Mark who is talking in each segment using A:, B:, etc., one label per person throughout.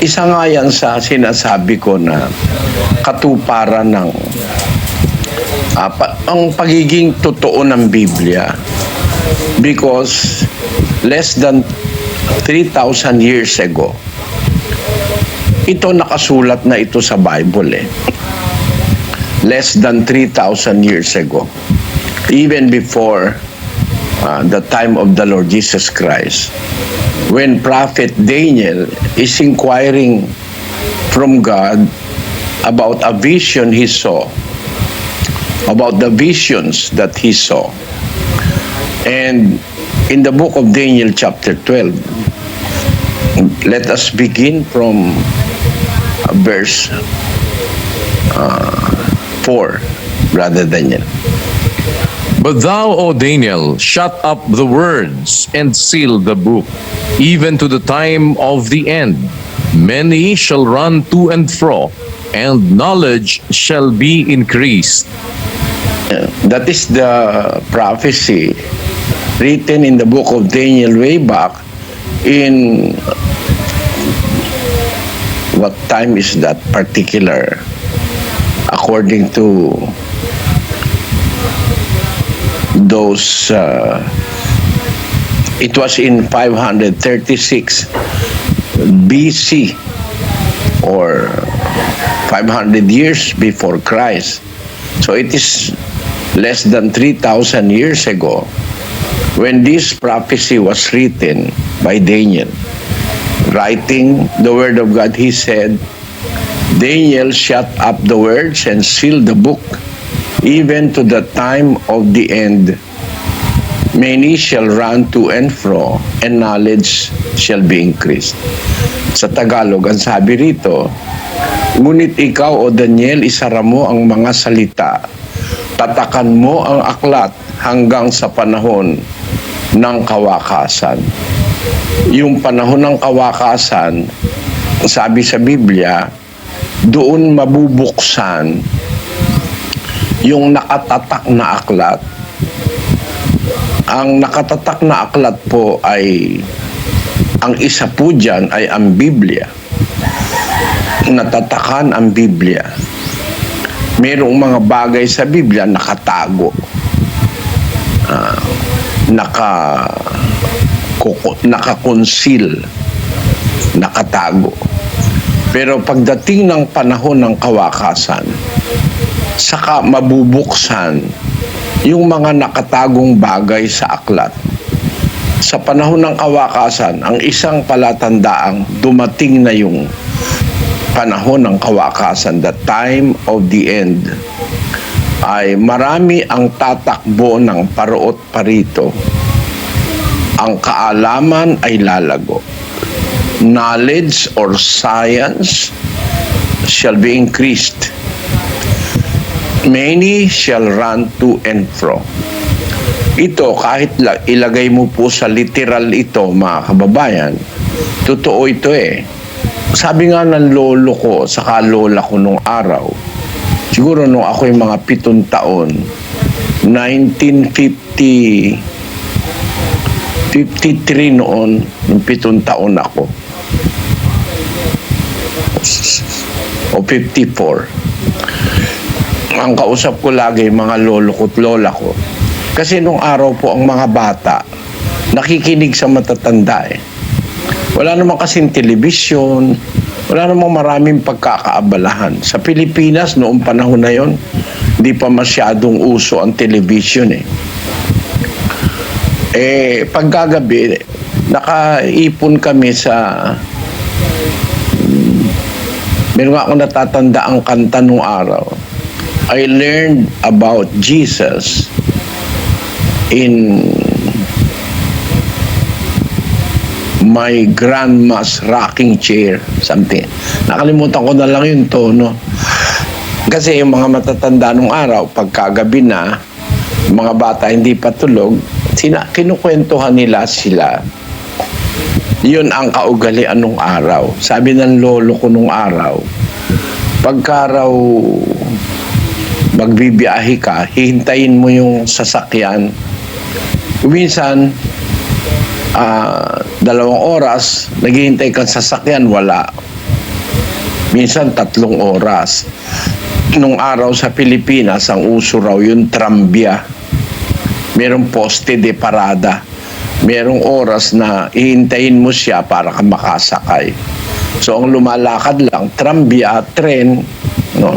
A: isa nga yan sa sinasabi ko na katuparan ng ang pagiging totoo ng Biblia, because less than 3,000 years ago, ito nakasulat na ito sa Bible Less than 3,000 years ago, even before the time of the Lord Jesus Christ, when Prophet Daniel is inquiring from God about a vision he saw, about the visions that he saw. And in the book of Daniel chapter 12, let us begin from verse 4, Brother Daniel.
B: But thou, O Daniel, shut up the words and seal the book, even to the time of the end. Many shall run to and fro, and knowledge shall be increased.
A: That is the prophecy written in the book of Daniel way back in what time is that particular, according to those it was in 536 BC, or 500 years before Christ. So it is less than 3,000 years ago when this prophecy was written by Daniel. Writing the word of God, he said, Daniel shut up the words and sealed the book, even to the time of the end. Many shall run to and fro, and knowledge shall be increased. Sa Tagalog, ang sabi rito, ngunit ikaw, O Daniel, isara mo ang mga salita, tatakan mo ang aklat hanggang sa panahon ng kawakasan. Yung panahon ng kawakasan, sabi sa Biblia, doon mabubuksan yung nakatatak na aklat. Ang nakatatak na aklat po ay, ang isa po dyan ay ang Biblia. Natatakan ang Biblia. Merong mga bagay sa Biblia nakatago. Nakakonsil, nakatago. Pero pagdating ng panahon ng kawakasan, saka mabubuksan yung mga nakatagong bagay sa aklat. Sa panahon ng kawakasan, ang isang palatandaang dumating na yung panahon ng kawakasan, the time of the end, ay marami ang tatakbo ng parot parito. Ang kaalaman ay lalago. Knowledge or science shall be increased. Many shall run to and fro. Ito, kahit ilagay mo po sa literal ito, mga kababayan, totoo ito Sabi nga ng lolo ko, saka lola ko nung araw, siguro nung ako'y mga 7 taon, 1953 noon, nung 7 taon ako, o 54. Ang kausap ko lagi, mga lolo ko at lola ko. Kasi nung araw po, ang mga bata, nakikinig sa matatanda Wala namang kasing telebisyon, wala namang maraming pagkakaabalahan. Sa Pilipinas, noong panahon na yon, hindi pa masyadong uso ang television pagkagabi, nakaipon kami sa meron nga akong natatanda ang kanta nung araw. I learned about Jesus in my grandma's rocking chair, something. Nakalimutan ko na lang yung tono. Kasi yung mga matatanda nung araw, pagkagabi na, mga bata hindi pa tulog, kinukwentuhan nila sila. Yun ang kaugalian nung araw. Sabi ng lolo ko nung araw, pagka raw magbibiyahe ka, hihintayin mo yung sasakyan. Minsan, 2 oras, naghihintay kang sasakyan, wala. minsan 3 oras. Nung araw sa Pilipinas, ang uso raw yung trambia. Merong poste de parada. Merong oras na ihintayin mo siya para ka makasakay. So ang lumalakad lang, trambia, tren, no?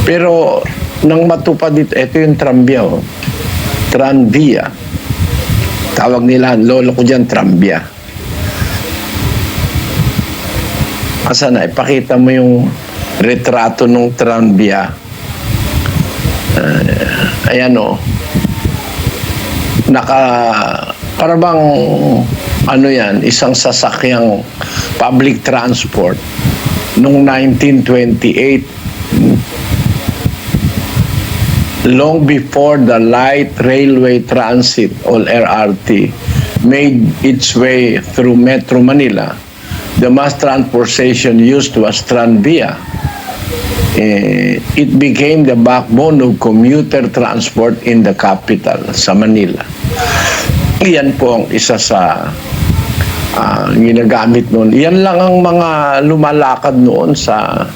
A: Pero nang matupad dito, ito yung trambia, oh. Tranvia. Tawag nila, lolo ko dyan, trambia. Asa na, ipakita mo yung retrato ng trambia. Ayan, oh. Para bang ano yan, isang sasakyang public transport noong 1928, long before the light railway transit or LRT made its way through Metro Manila. The mass transportation used was tranvia. It became the backbone of commuter transport in the capital, sa Manila. Iyan po ang isa sa ginagamit noon. Iyan lang ang mga lumalakad noon sa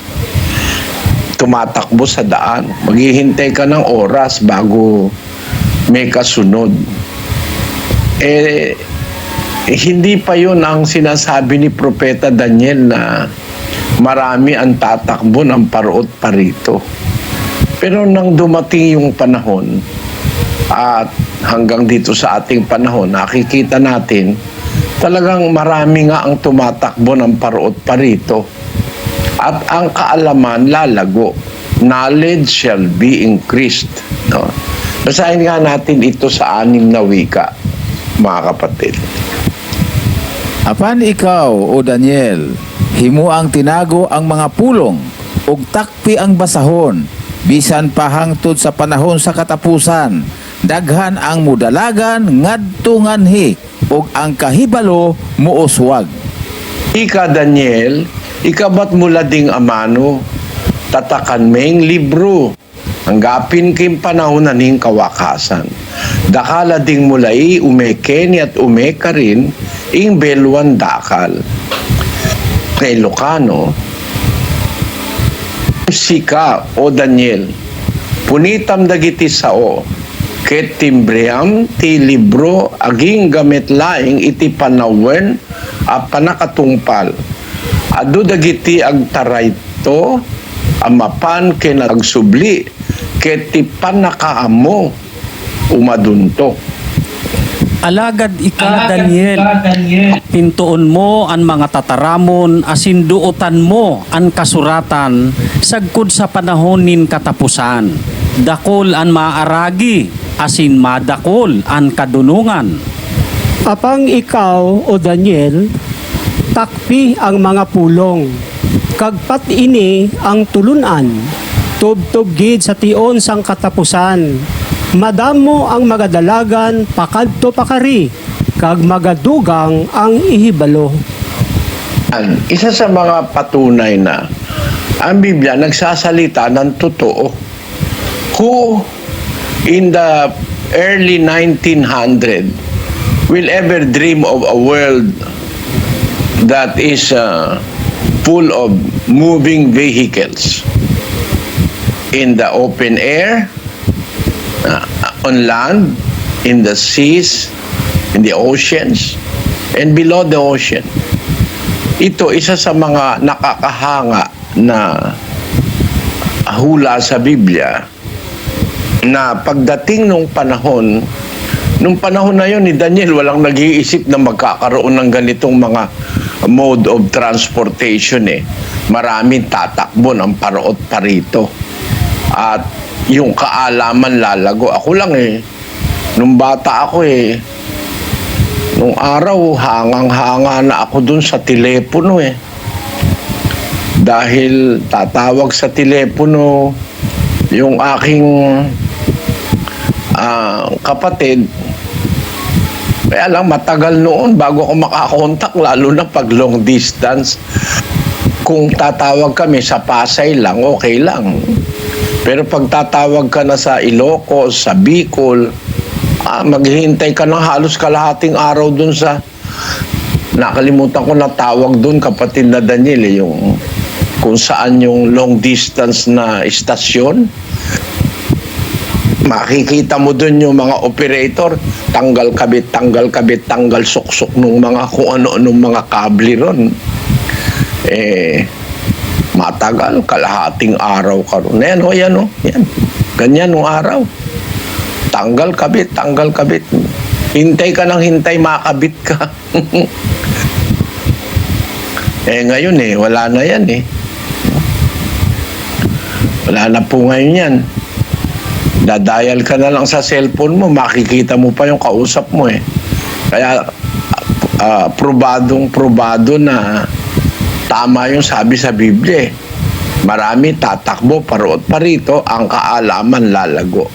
A: tumatakbo sa daan. Maghihintay ka ng oras bago may kasunod. Hindi pa yun ang sinasabi ni Propeta Daniel na marami ang tatakbo ng parot parito. Pero nang dumating yung panahon at hanggang dito sa ating panahon, nakikita natin talagang marami nga ang tumatakbo ng parot parito. At ang kaalaman lalago. Knowledge shall be increased. No? Basahin nga natin ito sa 6 na wika, mga kapatid.
C: Apan ikaw, o Daniel, himo ang tinago ang mga pulong, ug takpi ang basahon, bisan pa hangtod sa panahon sa katapusan, daghan ang mudalagan ngadto nganhi, ug ang kahibalo muuswag.
A: Ika Daniel, ikabat mula ding amano, tatakan meng libro, hanggapin kim panahon na ning kawakasan. Dakala ding mulai umeken at umeka rin, ing belwan dakal. Kay Lucano, sika o Daniel, punitam dagiti sao, ket timbriam ti libro aging gamit laing iti panawen a panakatungpal. Adu dagiti agtarayto amapan ken agsubli ket ti panakaamo umadunto.
D: Alagad ika, Daniel, pintuon mo ang mga tataramon, asin duotan mo ang kasuratan, sagkod sa panahon nin katapusan. Dakol ang maaragi, asin madakol ang kadunungan.
E: Apang ikaw, o Daniel, takpi ang mga pulong, kagpat ini ang tulunan, tubtub gid sa tion sang katapusan. Madamo ang magadalagan pakadto pakari, kag magadugang ang ihibalo.
A: Isa sa mga patunay na ang Biblia nagsasalita ng totoo. Who in the early 1900 will ever dream of a world that is full of moving vehicles in the open air, on land, in the seas, in the oceans, and below the ocean. Ito, isa sa mga nakakahanga na hula sa Biblia na pagdating nung panahon na yon ni Daniel, walang nag-iisip na magkakaroon ng ganitong mga mode of transportation eh. Maraming tatakbo ng parot parito. At yung kaalaman lalago. Ako lang eh. Nung bata ako eh. Nung araw, hangang-hanga na ako dun sa telepono eh. Dahil tatawag sa telepono yung aking kapatid. Kaya lang matagal noon bago ako makakontak, lalo na pag long distance. Kung tatawag kami sa Pasay lang, okay lang. Pero pag tatawag ka na sa Ilocos, sa Bicol, maghihintay ka ng halos kalahating araw dun sa, nakalimutan ko na tawag dun, kapatid na Daniel, yung kung saan yung long distance na istasyon. Makikita mo dun yung mga operator, tanggal kabit, tanggal suksok nung mga kung ano-anong mga kable ron. Matagal, kalahating araw ka ron. Yan. Ganyan nung araw. Tanggal kabit. Hintay ka ng hintay, makabit ka. Ngayon wala na yan Wala na po ngayon yan. Dadayal ka na lang sa cellphone mo, makikita mo pa yung kausap mo Kaya, probado na tama yung sabi sa Biblia Marami tatakbo paro't parito, ang kaalaman lalago.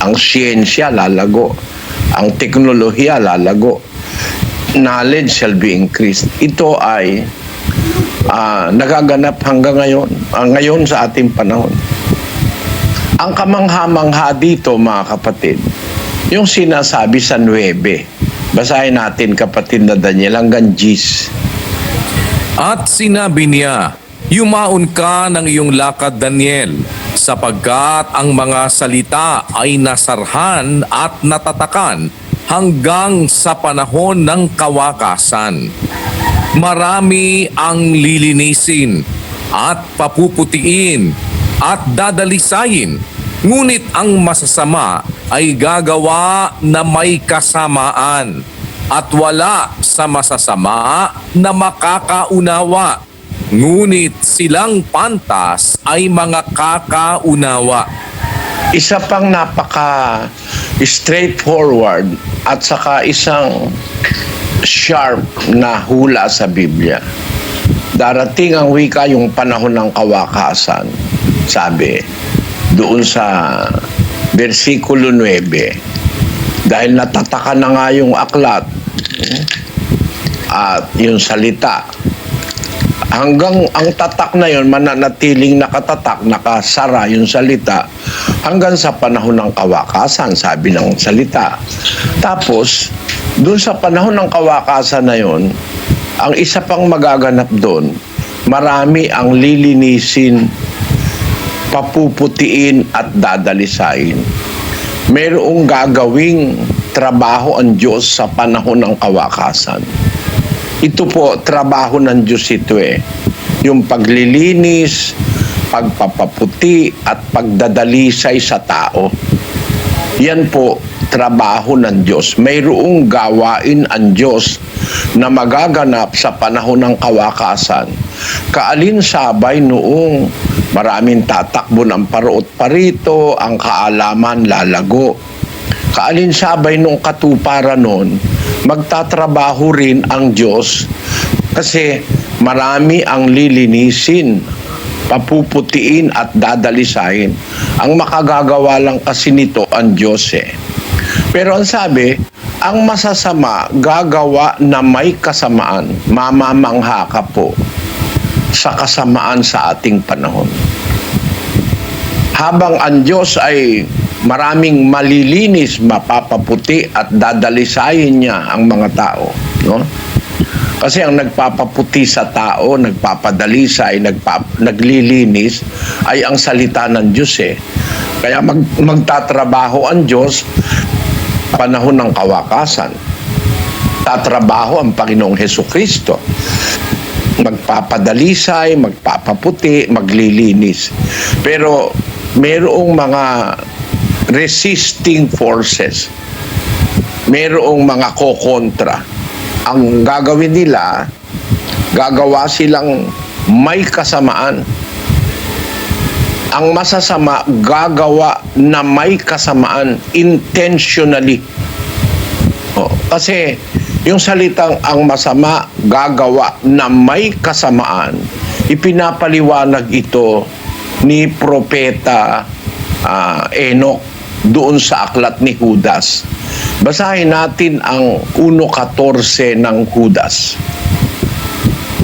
A: Ang siyensya lalago. Ang teknolohiya lalago. Knowledge shall be increased. Ito ay nagaganap hanggang ngayon sa ating panahon. Ang kamangha-mangha dito, mga kapatid, yung sinasabi sa 9. Basahin natin, kapatid na Daniel, hanggang 10.
B: At sinabi niya, yumaon ka ng iyong lakad, Daniel, sapagkat ang mga salita ay nasarhan at natatakan hanggang sa panahon ng kawakasan. Marami ang lilinisin at papuputiin at dadalisayin, ngunit ang masasama ay gagawa na may kasamaan at wala sa masasama na makakaunawa, ngunit silang pantas ay mga kakaunawa.
A: Isa pang napaka straightforward at saka isang sharp na hula sa Biblia. Darating ang wika, yung panahon ng kawakasan. Sabi doon sa versikulo 9, dahil natataka na nga yung aklat at yung salita, hanggang ang tatak na yun mananatiling nakatatak, nakasara yung salita hanggang sa panahon ng kawakasan, sabi ng salita. Tapos doon sa panahon ng kawakasan na yun, ang isa pang magaganap doon, marami ang lilinisin, papuputiin at dadalisain. Mayroong gagawing trabaho ang Diyos sa panahon ng kawakasan. Ito po, trabaho ng Diyos ito Yung paglilinis, pagpapaputi at pagdadalisay sa tao. Yan po, trabaho ng Diyos. Mayroong gawain ang Diyos na magaganap sa panahon ng kawakasan. Kaalinsabay noong maraming tatakbo ng paro't parito, ang kaalaman lalago. Kaalinsabay nung katuparan noon, magtatrabaho rin ang Diyos kasi marami ang lilinisin, papuputiin at dadalisain. Ang makagagawa lang kasi nito ang Diyos Pero ang sabi, ang masasama gagawa na may kasamaan. Mamamangha ka po sa kasamaan sa ating panahon. Habang ang Diyos ay maraming malilinis, mapapaputi at dadalisayin niya ang mga tao, no? Kasi ang nagpapaputi sa tao, nagpapadalisay, naglilinis ay ang salita ng Diyos Kaya magtatrabaho ang Diyos panahon ng kawakasan. Tatrabaho ang Panginoong Hesukristo. Magpapadalisay, magpapaputi, maglilinis. Pero mayroong mga resisting forces. Mayroong mga kokontra. Ang gagawin nila, gagawa silang may kasamaan. Ang masasama, gagawa na may kasamaan intentionally. Kasi yung salitang ang masama, gagawa na may kasamaan, ipinapaliwanag ito ni Propeta Enoch doon sa aklat ni Judas. Basahin natin ang 1:14 ng Judas.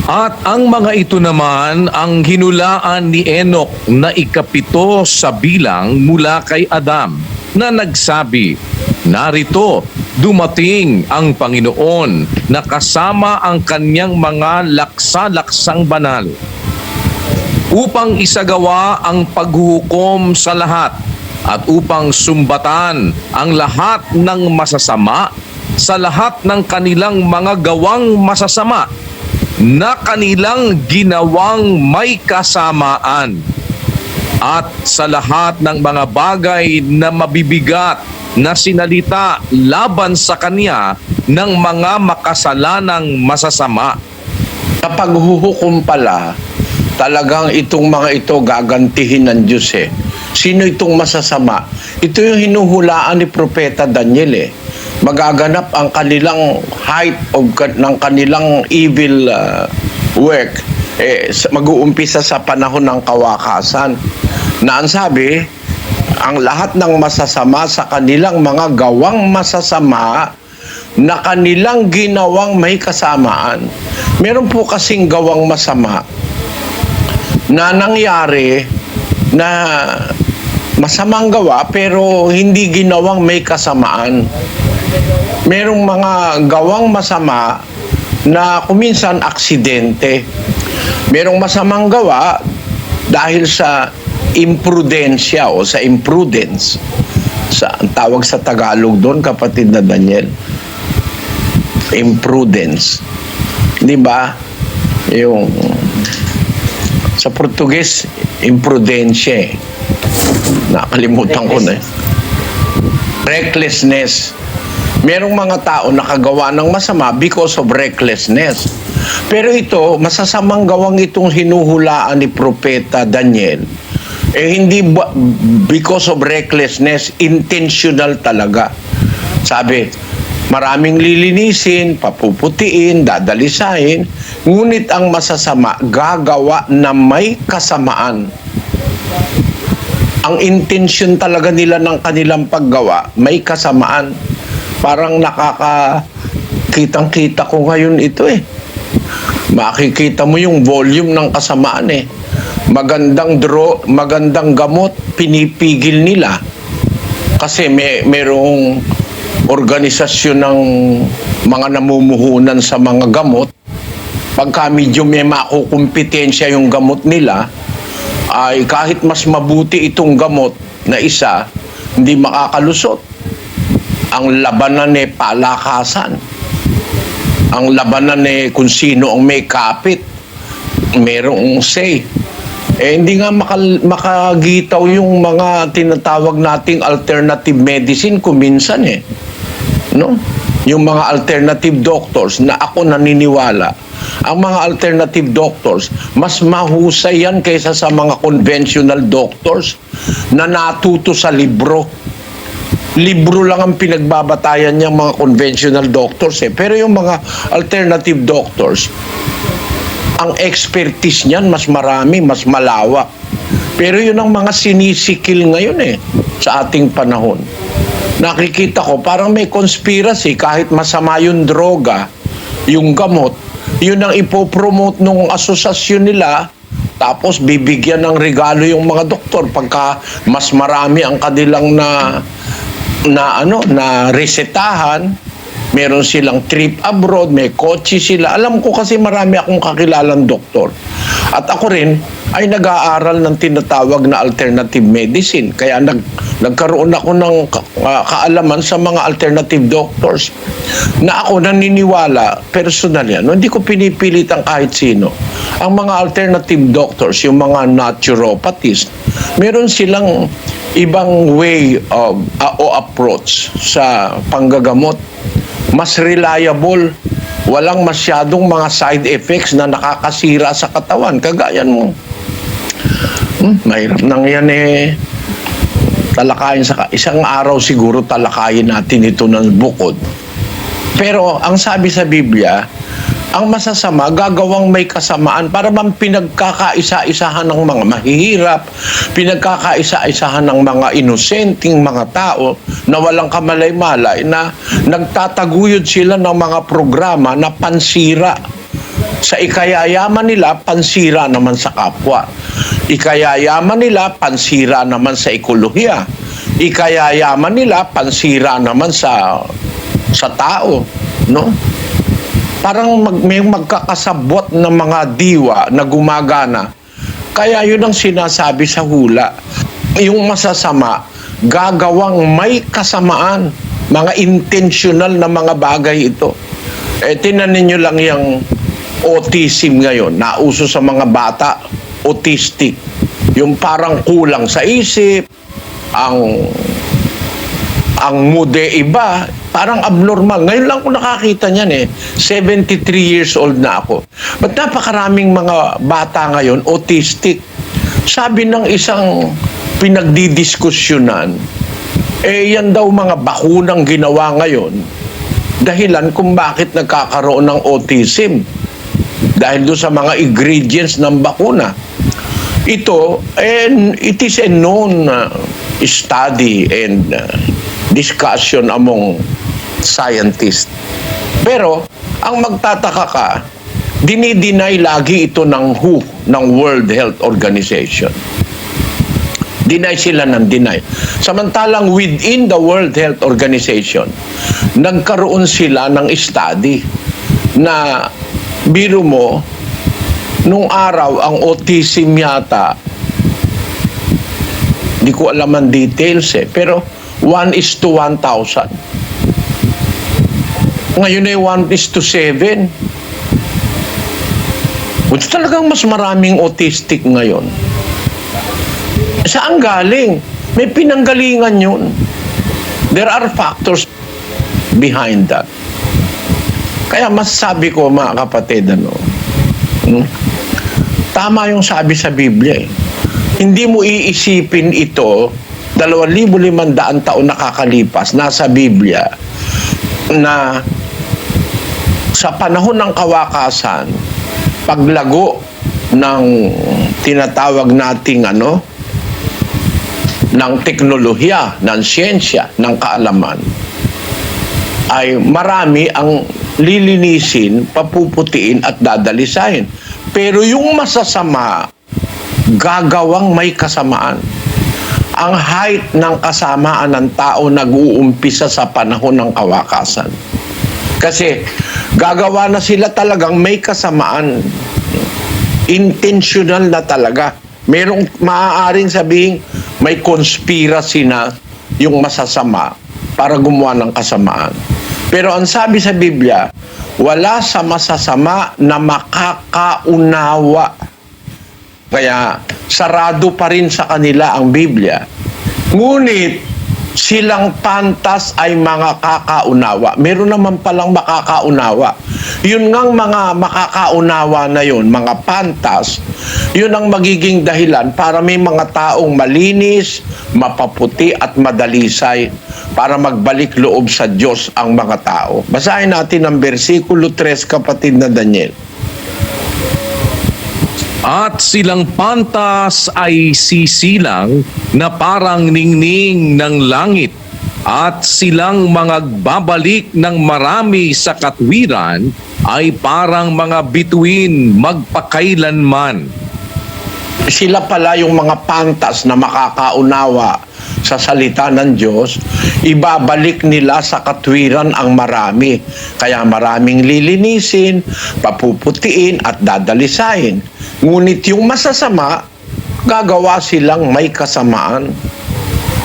B: At ang mga ito naman ang hinulaan ni Enoch na 7 sa bilang mula kay Adam, na nagsabi, narito, dumating ang Panginoon na kasama ang kanyang mga laksa-laksang banal. upang isagawa ang paghuhukom sa lahat at upang sumbatan ang lahat ng masasama sa lahat ng kanilang mga gawang masasama na kanilang ginawang may kasamaan at sa lahat ng mga bagay na mabibigat na sinalita laban sa kanya ng mga makasalanang masasama.
A: Kapag huhukom pala, talagang itong mga ito gagantihin ng Diyos eh. Sino itong masasama? Ito yung hinuhulaan ni Propeta Daniel eh. Magaganap ang kanilang height ng kanilang evil work. Mag-uumpisa sa panahon ng kawakasan. Na ang sabi, ang lahat ng masasama sa kanilang mga gawang masasama na kanilang ginawang may kasamaan. Meron po kasing gawang masama na nangyari na masamang gawa pero hindi ginawang may kasamaan. Merong mga gawang masama na kuminsan aksidente. Merong masamang gawa dahil sa imprudensya o sa imprudence. Ang tawag sa Tagalog doon, kapatid na Daniel, imprudence. Di ba? Yung sa Portuguese, imprudensya. Nakalimutan ko na. Recklessness. Merong mga tao nakagawa ng masama because of recklessness. Pero ito, masasamang gawang itong hinuhulaan ni Propeta Daniel. Hindi because of recklessness, intentional talaga. Sabi, maraming lilinisin, papuputiin, dadalisahin, ngunit ang masasama, gagawa na may kasamaan. Ang intention talaga nila ng kanilang paggawa, may kasamaan. Parang nakakakitang-kita ko ngayon ito eh. Makikita mo yung volume ng kasamaan eh. Magandang gamot, pinipigil nila. Kasi merong organisasyon ng mga namumuhunan sa mga gamot. Pagka medyo may makukumpetensya yung gamot nila, ay kahit mas mabuti itong gamot na isa, hindi makakalusot. Ang labanan ay palakasan. Ang labanan ay kung sino ang may kapit. Merong say. Hindi nga makagitaw yung mga tinatawag nating alternative medicine kuminsan eh. No? Yung mga alternative doctors na ako naniniwala, ang mga alternative doctors, mas mahusay yan kaysa sa mga conventional doctors na natuto sa libro. Libro lang ang pinagbabatayan niyang mga conventional doctors eh. Pero yung mga alternative doctors, ang expertise niyan mas marami, mas malawak. Pero yun ang mga sinisikil ngayon eh, sa ating panahon. Nakikita ko, parang may conspiracy, kahit masama yung droga, yung gamot, yun ang ipopromote ng asosasyon nila, tapos bibigyan ng regalo yung mga doktor pagka mas marami ang kanilang na resetahan. Meron silang trip abroad, may kotse sila. Alam ko kasi marami akong kakilalang doktor. At ako rin ay nag-aaral ng tinatawag na alternative medicine. Kaya nagkaroon ako ng kaalaman sa mga alternative doctors. Na ako naniniwala, personal yan. Hindi ko pinipilit ang kahit sino. Ang mga alternative doctors, yung mga naturopathists, meron silang ibang way of o approach sa panggagamot. Mas reliable, walang masyadong mga side effects na nakakasira sa katawan. Kagayan mo. Mahirap nang yan eh. Talakayin isang araw siguro talakayin natin ito ng bukod. Pero ang sabi sa Biblia, ang masasama, gagawang may kasamaan para bang pinagkakaisa-isahan ng mga mahihirap, pinagkakaisa-isahan ng mga inosenteng mga tao na walang kamalay-malay, na nagtataguyod sila ng mga programa na pansira. Sa ikayayaman nila, pansira naman sa kapwa. Ikayayaman nila, pansira naman sa ekolohiya. Ikayayaman nila, pansira naman sa tao. No? Parang may magkakasabwat ng mga diwa na gumagana Kaya yun ang sinasabi sa hula. Yung masasama, gagawang may kasamaan. Mga intentional na mga bagay ito. Tinan ninyo lang yung autism ngayon. Nauso sa mga bata, autistic. Yung parang kulang sa isip, ang mood iba, parang abnormal. Ngayon lang ko nakakita niyan 73 years old na ako. Ba't napakaraming mga bata ngayon, autistic? Sabi ng isang pinagdidiskusyonan, yan daw mga bakunang ginawa ngayon, dahilan kung bakit nagkakaroon ng autism. Dahil doon sa mga ingredients ng bakuna. Ito, it is a known study and discussion among scientists. Pero, ang magtataka ka, dinideny lagi ito ng WHO, ng World Health Organization. Deny sila ng deny. Samantalang within the World Health Organization, nagkaroon sila ng study na biro mo, nung araw, ang autism yata, di ko alam ang details pero 1:1,000. Ngayon ay 1:7. Ito talagang mas maraming autistic ngayon. Saan galing? May pinanggalingan yun. There are factors behind that. Kaya masasabi ko, mga kapatid, tama yung sabi sa Biblia. Hindi mo iisipin ito 2,500 taon nakakalipas, nasa Biblia, na sa panahon ng kawakasan, paglago ng tinatawag nating ng teknolohiya, ng siyensya, ng kaalaman, ay marami ang lilinisin, papuputiin at dadalisahin. Pero yung masasama, gagawang may kasamaan. Ang height ng kasamaan ng tao nag-uumpisa sa panahon ng kawakasan. Kasi gagawa na sila talagang may kasamaan. Intentional na talaga. Merong maaaring sabihin may conspiracy na yung masasama para gumawa ng kasamaan. Pero ang sabi sa Biblia, wala sa masasama na makakaunawa. Kaya sarado pa rin sa kanila ang Biblia. Ngunit silang pantas ay mga kakaunawa. Meron naman palang makakaunawa. Yun ngang mga makakaunawa na yun, mga pantas, yun ang magiging dahilan para may mga taong malinis, mapaputi at madalisay para magbalik loob sa Diyos ang mga tao. Basahin natin ang versikulo 3, kapatid na Daniel.
B: At silang pantas ay sisilang na parang ningning ng langit, at silang mga babalik ng marami sa katwiran ay parang mga bituin magpakailanman.
A: Sila pala yung mga pantas na makakaunawa sa salita ng Diyos, ibabalik nila sa katwiran ang marami. Kaya maraming lilinisin, papuputiin at dadalisain. Ngunit yung masasama, gagawa silang may kasamaan.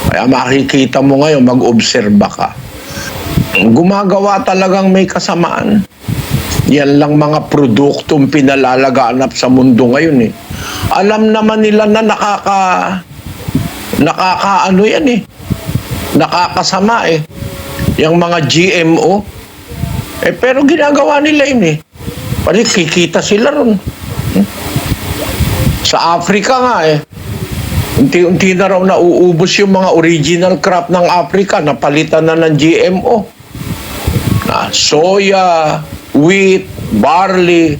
A: Kaya makikita mo ngayon, mag-obserba ka. Gumagawa talagang may kasamaan. Yan lang mga produktong pinalalaganap sa mundo ngayon Alam naman nila na nakakasama yung mga GMO. Pero ginagawa nila yun Pari kikita sila ron. Sa Africa nga unti-unti na raw nauubos yung mga original crop ng Africa, napalitan na ng GMO. Soya, wheat, barley,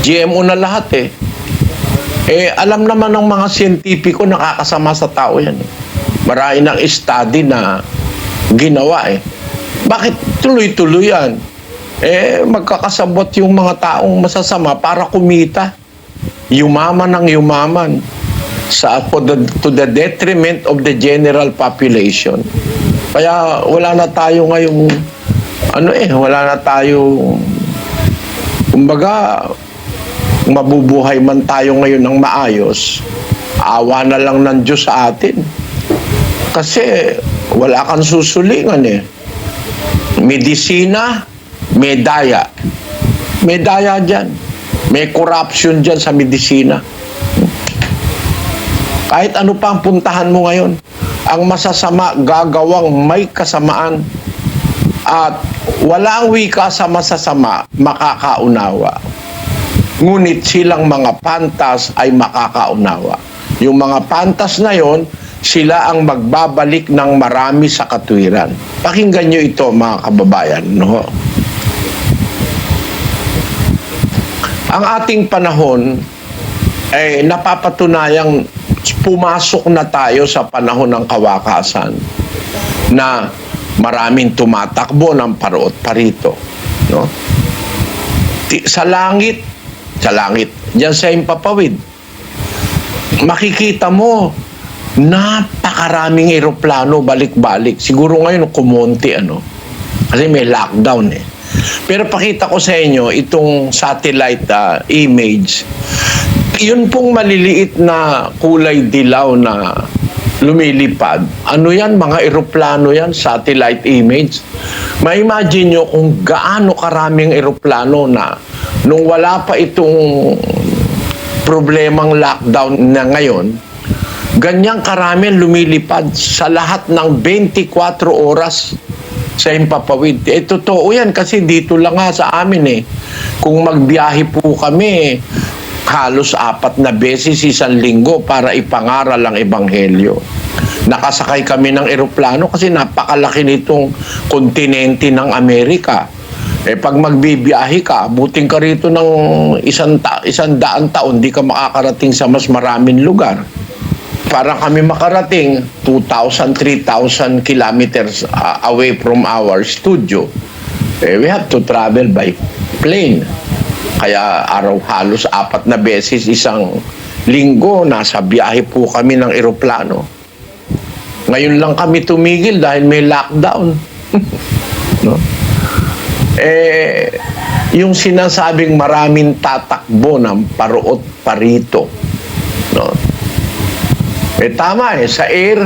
A: GMO na lahat alam naman ng mga siyentipiko, nakakasama sa tao yan Marami ng study na ginawa Bakit tuloy-tuloy yan? Magkakasabot yung mga taong masasama para kumita. Yumaman ng yumaman to the detriment of the general population. Kaya wala na tayo ngayong wala na tayo kumbaga mabubuhay man tayo ngayon ng maayos, awa na lang ng Diyos sa atin. Kasi wala kang susulingan eh. Medisina, may daya. May daya dyan. May corruption dyan sa medisina. Kahit ano pa ang puntahan mo ngayon, ang masasama gagawang may kasamaan. At wala ang wika sa masasama makakaunawa. Ngunit silang mga pantas ay makakaunawa. Yung mga pantas na yon, sila ang magbabalik ng marami sa katwiran. Pakinggan nyo ito mga kababayan. No? Ang ating panahon ay napapatunayang pumasok na tayo sa panahon ng kawakasan na maraming tumatakbo ng parot parito. No? Sa langit, diyan sa Himpapawid, makikita mo, napakaraming eroplano balik-balik. Siguro ngayon kumonti kasi may lockdown eh. Pero pakita ko sa inyo itong satellite image. Yun pong maliliit na kulay dilaw na lumilipad. Ano yan? Mga eroplano yan, satellite image. Ma-imagine nyo kung gaano karaming eroplano na nung wala pa itong problemang lockdown na ngayon, ganyang karami lumilipad sa lahat ng 24 oras sa Himpapawid. Totoo yan kasi dito lang nga sa amin eh. Kung magbiyahe po kami, halos 4 na beses isang linggo para ipangaral ang ebanghelyo. Nakasakay kami ng eroplano kasi napakalaki nitong kontinente ng Amerika. Pag magbibiyahe ka, abutin ka rito ng 100 taon, di ka makakarating sa mas maraming lugar. Para kami makarating 2,000, 3,000 kilometers away from our studio, we have to travel by plane. Kaya araw halos 4 na beses isang linggo, nasa biyahe po kami ng eroplano. Ngayon lang kami tumigil dahil may lockdown. No? Yung sinasabing maraming tatakbo ng parot parito. No? Tama sa air,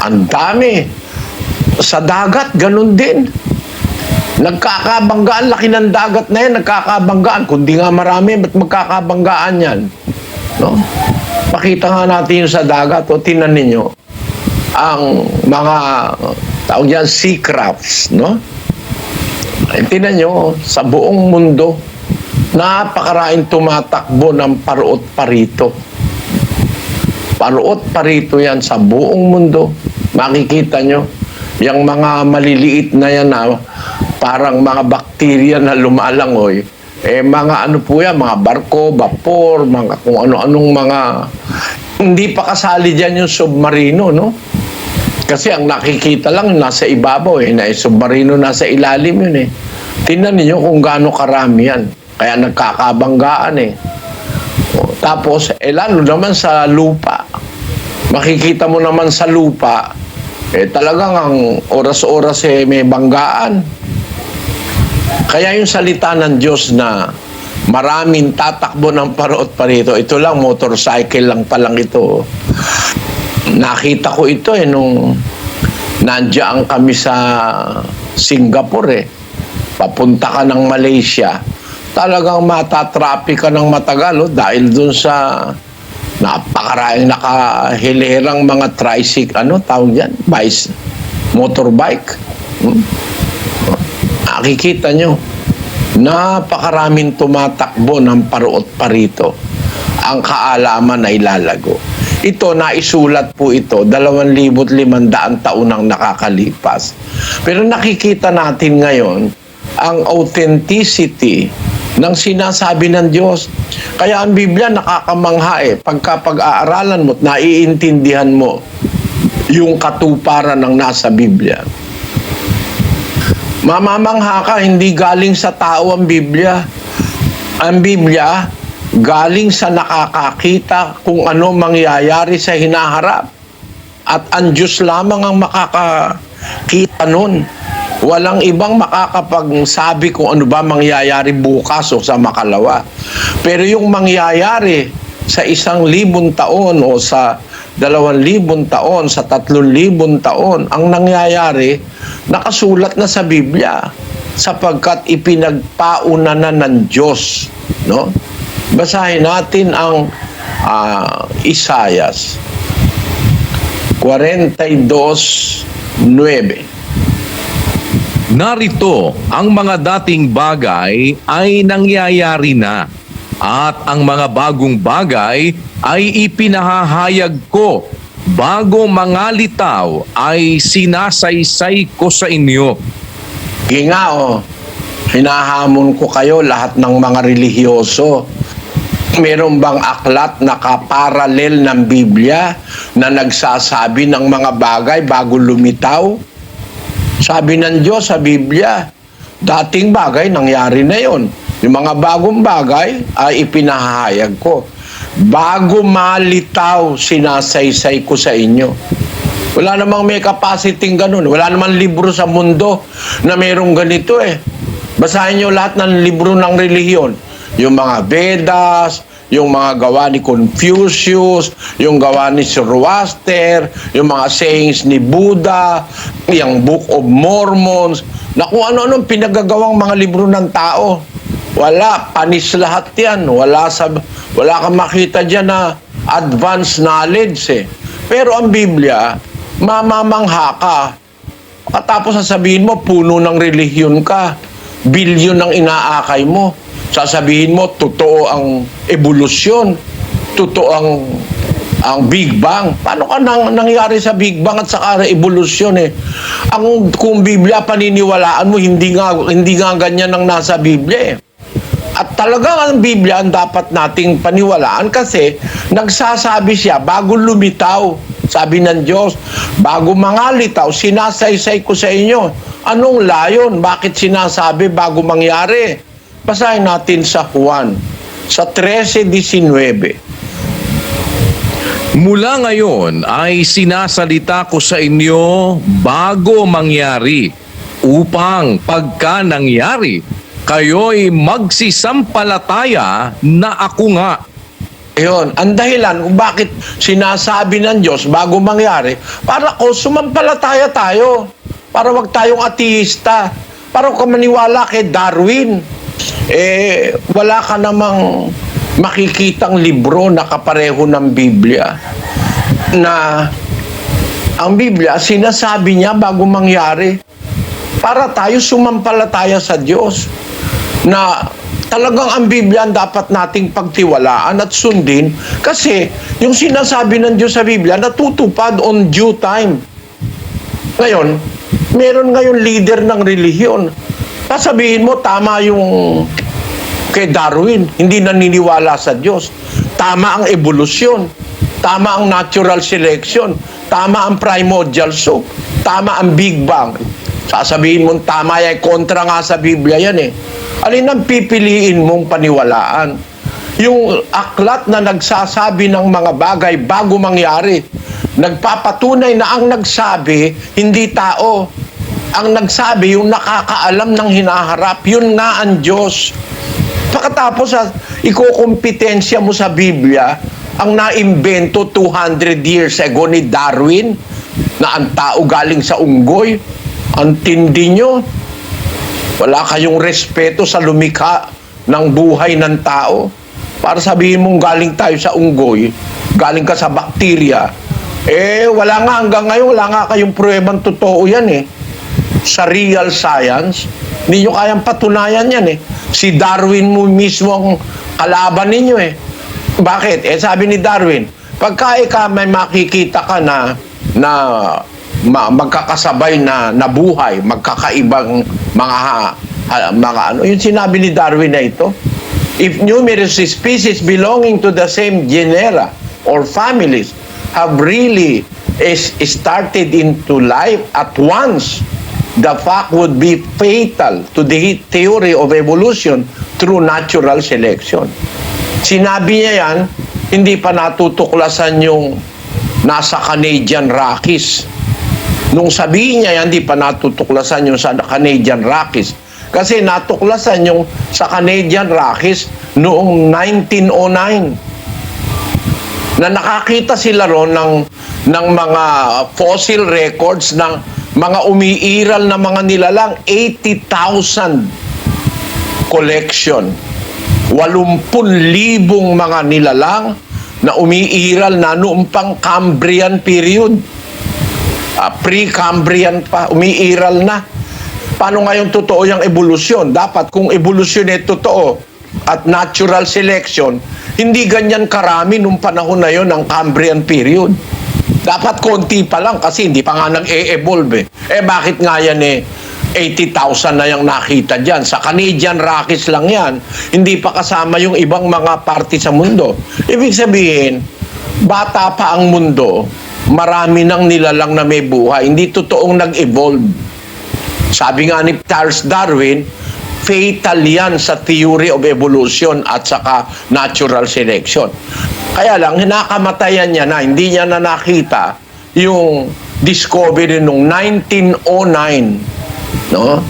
A: ang dami. Sa dagat, ganun din. Nagkakabanggaan, laki ng dagat na yan, nagkakabanggaan. Kundi nga marami, ba't magkakabanggaan yan? No? Pakita nga natin yung sa dagat, o tinan ninyo, ang mga, tawag yan, sea crafts, no? Tinan nyo, sa buong mundo, napakaraing tumatakbo ng parot parito. Parot parito yan sa buong mundo. Makikita nyo, yung mga maliliit na yan parang mga bakterya na lumalangoy, mga ano po yan, mga barko, vapor, mga kung ano-anong mga, hindi pa kasali dyan yung submarino, no? Kasi ang nakikita lang nasa ibabaw na submarino nasa ilalim yun eh. Tingnan niyo kung gaano karami yan. Kaya nagkakabanggaan eh. Tapos, lalo naman sa lupa. Makikita mo naman sa lupa, talagang ang oras-oras may banggaan. Kaya yung salita ng Diyos na maraming tatakbo ng parot parito, ito lang, motorcycle lang palang ito. Nakita ko ito nung nandiyan kami sa Singapore Papunta ka ng Malaysia, talagang matatraffic ka ng matagal dahil dun sa napakaraming nakahilerang mga tricycle, tawag yan? Motorbike. Nakikita nyo, napakaraming tumatakbo ng paruot parito. Ang kaalaman ay lalago. Ito, naisulat po ito, 2,500 taon ang nakakalipas. Pero nakikita natin ngayon, ang authenticity ng sinasabi ng Diyos. Kaya ang Biblia nakakamangha pagka pag-aaralan mo at naiintindihan mo yung katuparan ng nasa Biblia. Mamamangha ka, hindi galing sa tao ang Biblia. Ang Biblia, galing sa nakakakita kung ano mangyayari sa hinaharap. At ang Diyos lamang ang makakakita nun. Walang ibang makakapagsabi kung ano ba mangyayari bukas o sa makalawa. Pero yung mangyayari sa 1,000 taon o sa 2,000 taon, sa 3,000 taon, ang nangyayari, nakasulat na sa Biblia sapagkat ipinagpauna na ng Diyos. No? Basahin natin ang Isaias 42:9.
B: Narito, ang mga dating bagay ay nangyayari na, at ang mga bagong bagay ay ipinahahayag ko. Bago mga litaw ay sinasaysay ko sa inyo.
A: Ginga, hinahamon ko kayo lahat ng mga relihiyoso. Meron bang aklat na kaparalel ng Biblia na nagsasabi ng mga bagay bago lumitaw? Sabi ng Diyos sa Biblia, dating bagay, nangyari na yon. Yung mga bagong bagay ay ipinahayag ko. Bago malitaw, sinasaysay ko sa inyo. Wala namang may capacity ganun. Wala namang libro sa mundo na mayroong ganito eh. Basahin nyo lahat ng libro ng relihiyon. Yung mga Vedas, yung mga gawa ni Confucius, yung gawa ni Zoroaster, yung mga sayings ni Buddha, yung Book of Mormons, na kung ano-anong pinagagawang mga libro ng tao. Wala, panis lahat yan. Wala kang makita dyan na advanced knowledge eh. Pero ang Biblia, mamamangha ka. Katapos sasabihin mo, puno ng relihiyon ka. Bilyon ang inaakay mo. Sasabihin mo, totoo ang evolusyon, totoo ang Big Bang. Paano ka nangyari sa Big Bang at saka evolusyon eh? Kung Biblia paniniwalaan mo, hindi nga ganyan ang nasa Biblia eh. At talagang ang Biblia ang dapat nating paniwalaan kasi nagsasabi siya bago lumitaw. Sabi ng Diyos, bago mangalitaw, sinasaysay ko sa inyo. Anong layon? Bakit sinasabi bago mangyari? Basahin natin sa Juan, sa 13:19.
B: Mula ngayon ay sinasalita ko sa inyo bago mangyari, upang pagka nangyari, kayo'y magsisampalataya na ako nga.
A: Ayun, ang dahilan kung bakit sinasabi ng Diyos bago mangyari, para sumampalataya tayo, para wag tayong ateista, para kung maniwala kay Darwin, wala ka namang makikitang libro na kapareho ng Biblia na ang Biblia sinasabi niya bago mangyari para tayo sumampalataya sa Diyos na talagang ang Biblia ang dapat nating pagtiwalaan at sundin kasi yung sinasabi ng Diyos sa Biblia natutupad on due time. Ngayon, meron ngayon leader ng relihiyon. Sasabihin mo, tama yung kay Darwin, hindi naniniwala sa Diyos. Tama ang evolusyon. Tama ang natural selection. Tama ang primordial soup. Tama ang Big Bang. Sasabihin mo, tama yan, kontra nga sa Biblia yan eh. Alin ang pipiliin mong paniwalaan? Yung aklat na nagsasabi ng mga bagay bago mangyari, nagpapatunay na ang nagsabi, hindi tao. Ang nagsabi, yung nakakaalam ng hinaharap, yun nga ang Diyos. Pagkatapos, ikukompetensya mo sa Biblia, ang naimbento 200 years ago ni Darwin, na ang tao galing sa unggoy. Ang tindi nyo. Wala kayong respeto sa lumikha ng buhay ng tao. Para sabihin mong galing tayo sa unggoy, galing ka sa bakterya, wala nga hanggang ngayon, wala nga kayong pruwebang totoo yan eh. Sa real science, hindi nyo kayang patunayan yan eh. Si Darwin mo mismo ang kalaban ninyo eh. Bakit? Sabi ni Darwin, pagka may makikita ka na magkakasabay na buhay, magkakaibang mga ano, yung sinabi ni Darwin na ito, if numerous species belonging to the same genera or families have really started into life at once, the fact would be fatal to the theory of evolution through natural selection. Sinabi niya yan, hindi pa natutuklasan yung nasa Canadian Rockies Nung sabihin niya yan, di pa natutuklasan yung sa Canadian Rockies. Kasi natuklasan yung sa Canadian Rockies noong 1909. Na nakakita sila ron ng mga fossil records ng mga umiiral na mga nilalang 80,000 collection. 80,000 mga nilalang na umiiral na noong pang Cambrian period. Pre-Cambrian pa, umiiral na. Paano ngayon totoo yung evolusyon? Dapat kung evolusyon ay totoo at natural selection, hindi ganyan karami nung panahon na yon ng Cambrian period. Dapat konti pa lang kasi hindi pa nga nag-e-evolve bakit nga yan 80,000 na yung nakita dyan. Sa Canadian Rockies lang yan. Hindi pa kasama yung ibang mga parte sa mundo. Ibig sabihin, bata pa ang mundo, marami nang nilalang na may buhay. Hindi totoong nag-evolve. Sabi nga ni Charles Darwin, fatal yan sa theory of evolution at saka natural selection. Kaya lang, hinakamatayan niya na, hindi niya na nakita yung discovery nung 1909. No?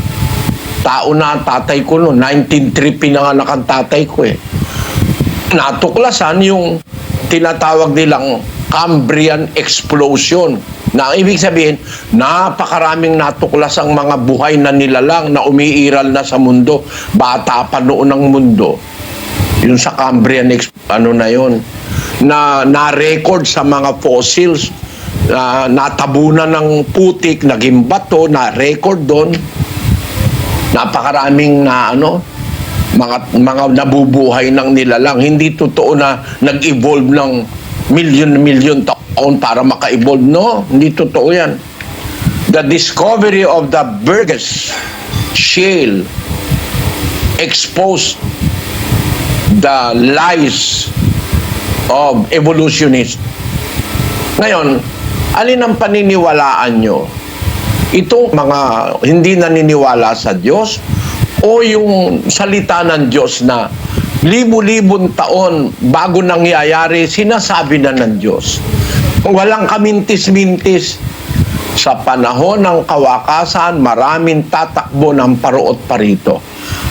A: Tao na ang tatay ko noon, 1903 pinanganak ang tatay ko Natuklasan yung tinatawag nilang Cambrian explosion. Na ibig sabihin, napakaraming natuklas ang mga buhay na nilalang na umiiral na sa mundo. Bata pa noon ang mundo. Yung sa Cambrian, na yun, na na-record sa mga fossils, natabunan ng putik, naging bato, na-record doon. Napakaraming mga nabubuhay ng nilalang. Hindi totoo na nag-evolve ng milyon taon para maka-evolve. No, hindi totoo yan. The discovery of the Burgess Shale exposed the lies of evolutionists. Ngayon, alin ang paniniwalaan nyo? Itong mga hindi naniniwala sa Diyos o yung salita ng Diyos na libu-libong taon bago nangyayari, sinasabi na ng Diyos. Walang kamintis-mintis. Sa panahon ng kawakasan, maraming tatakbo ng paruot parito.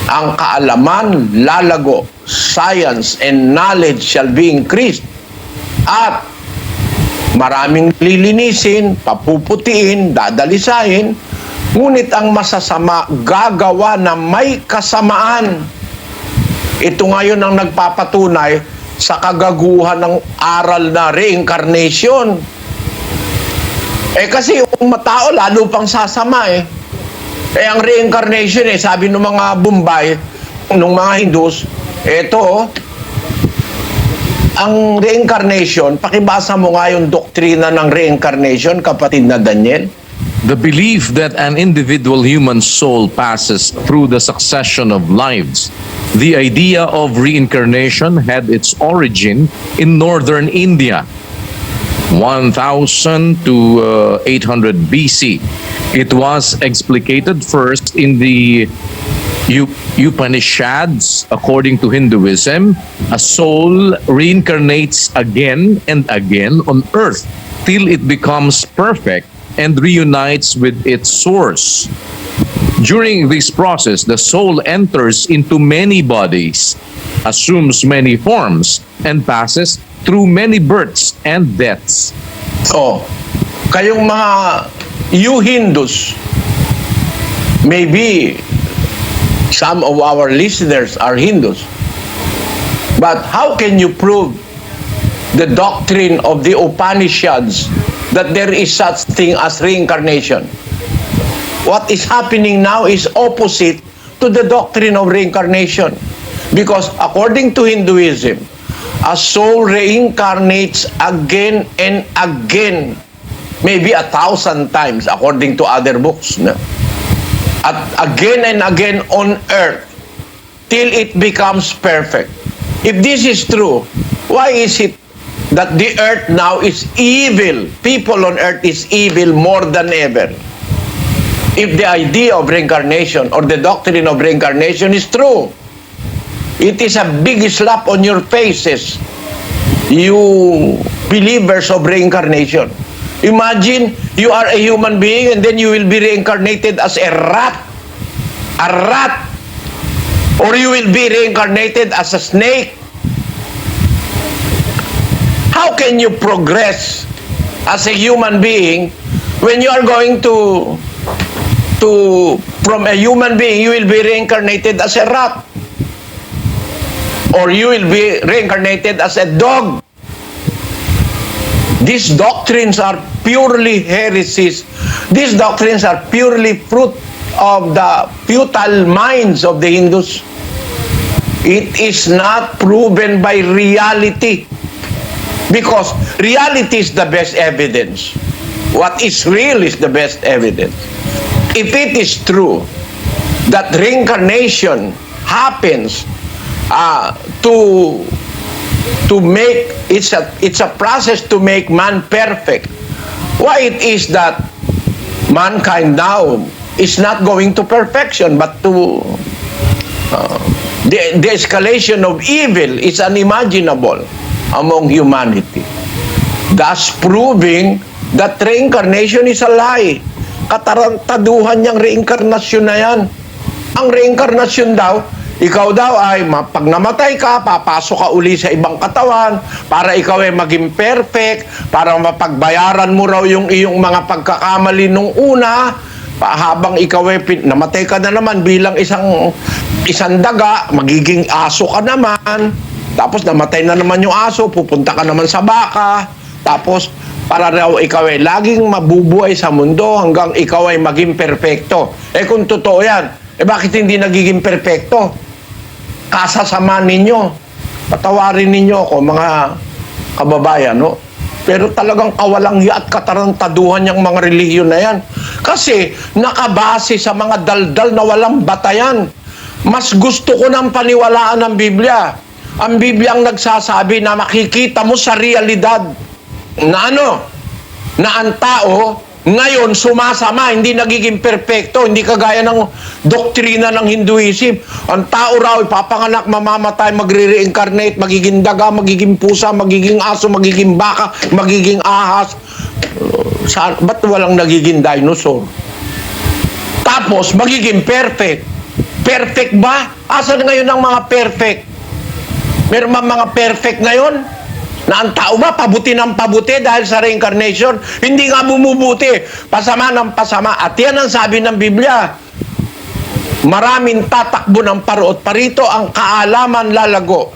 A: Ang kaalaman lalago, science and knowledge shall be increased. At maraming lilinisin, papuputiin, dadalisain, ngunit ang masasama gagawa na may kasamaan. Ito ngayon ang nagpapatunay sa kagaguhan ng aral na reincarnation. Kasi yung matao lalo pang sasama ang reincarnation sabi ng mga Bombay, ng mga Hindus, ang reincarnation, pakibasa mo nga yung doktrina ng reincarnation, kapatid na Daniel.
B: The belief that an individual human soul passes through the succession of lives. The idea of reincarnation had its origin in northern India, 1000 to 800 BC. It was explicated first in the Upanishads. According to Hinduism, a soul reincarnates again and again on earth till it becomes perfect and reunites with its source. During this process, the soul enters into many bodies, assumes many forms, and passes through many births and deaths.
A: Kayong mga you Hindus, maybe some of our listeners are Hindus, but how can you prove the doctrine of the Upanishads that there is such thing as reincarnation? What is happening now is opposite to the doctrine of reincarnation. Because according to Hinduism, a soul reincarnates again and again, maybe 1,000 times according to other books. No? At again and again on earth till it becomes perfect. If this is true, why is it that the earth now is evil? People on earth is evil more than ever. If the idea of reincarnation or the doctrine of reincarnation is true, it is a big slap on your faces, you believers of reincarnation. Imagine, you are a human being and then you will be reincarnated as a rat. A rat. Or you will be reincarnated as a snake. How can you progress as a human being when you are going to from a human being, you will be reincarnated as a rat? Or you will be reincarnated as a dog. These doctrines are purely heresies. These doctrines are purely fruit of the futile minds of the Hindus. It is not proven by reality. Because reality is the best evidence. What is real is the best evidence. If it is true that reincarnation happens to make it's a process to make man perfect, why it is that mankind now is not going to perfection but to the escalation of evil is unimaginable among humanity, thus proving that reincarnation is a lie. Katarantaduhan niyang reinkarnasyon na yan. Ang reinkarnasyon daw, ikaw daw ay pag namatay ka, papasok ka uli sa ibang katawan para ikaw ay maging perfect, para mapagbayaran mo raw yung iyong mga pagkakamali nung una, habang ikaw ay namatay ka na naman bilang isang daga, magiging aso ka naman, tapos namatay na naman yung aso, pupunta ka naman sa baka, tapos para raw ikaw ay laging mabubuhay sa mundo hanggang ikaw ay maging perfecto. Eh kung totoo yan, bakit hindi nagiging perfecto? Kasasama ninyo. Patawarin ninyo ako, mga kababayan, no? Pero talagang kawalang hiya at katarantaduhan yung mga relihiyon na yan. Kasi nakabase sa mga daldal na walang batayan. Mas gusto ko ng paniwalaan ng Biblia. Ang Biblia ang nagsasabi na makikita mo sa realidad na na ang tao ngayon sumasama, hindi nagiging perpekto, hindi kagaya ng doktrina ng Hinduism. Ang tao raw ipapanganak, mamamatay, magre-reincarnate, magiging daga, magiging pusa, magiging aso, magiging baka, magiging ahas. Ba't walang nagiging dinosaur? Tapos magiging perfect. Perfect ba? Asan ngayon ang mga perfect? Meron ba mga perfect ngayon? Na ang tao ba, pabuti ng pabuti dahil sa reincarnation? Hindi nga bumubuti. Pasama ng pasama. At yan ang sabi ng Biblia. Maraming tatakbo ng parot. Parito ang kaalaman lalago.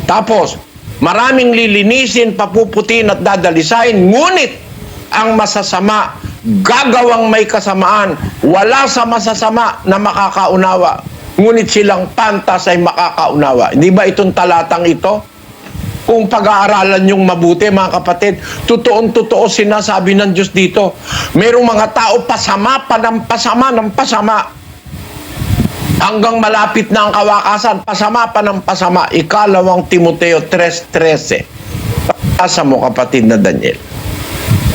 A: Tapos, maraming lilinisin, papuputin at dadalisain. Ngunit, ang masasama, gagawang may kasamaan. Wala sa masasama na makakaunawa. Ngunit silang pantas ay makakaunawa. Hindi ba itong talatang ito? Kung pag-aaralan yung mabuti, mga kapatid, totoong-totoo sinasabi ng Diyos dito. Merong mga tao pasama pa ng pasama. Hanggang malapit na ang kawakasan, pasama pa ng pasama. Ikalawang Timoteo 3:13. Asa mo, kapatid na Daniel.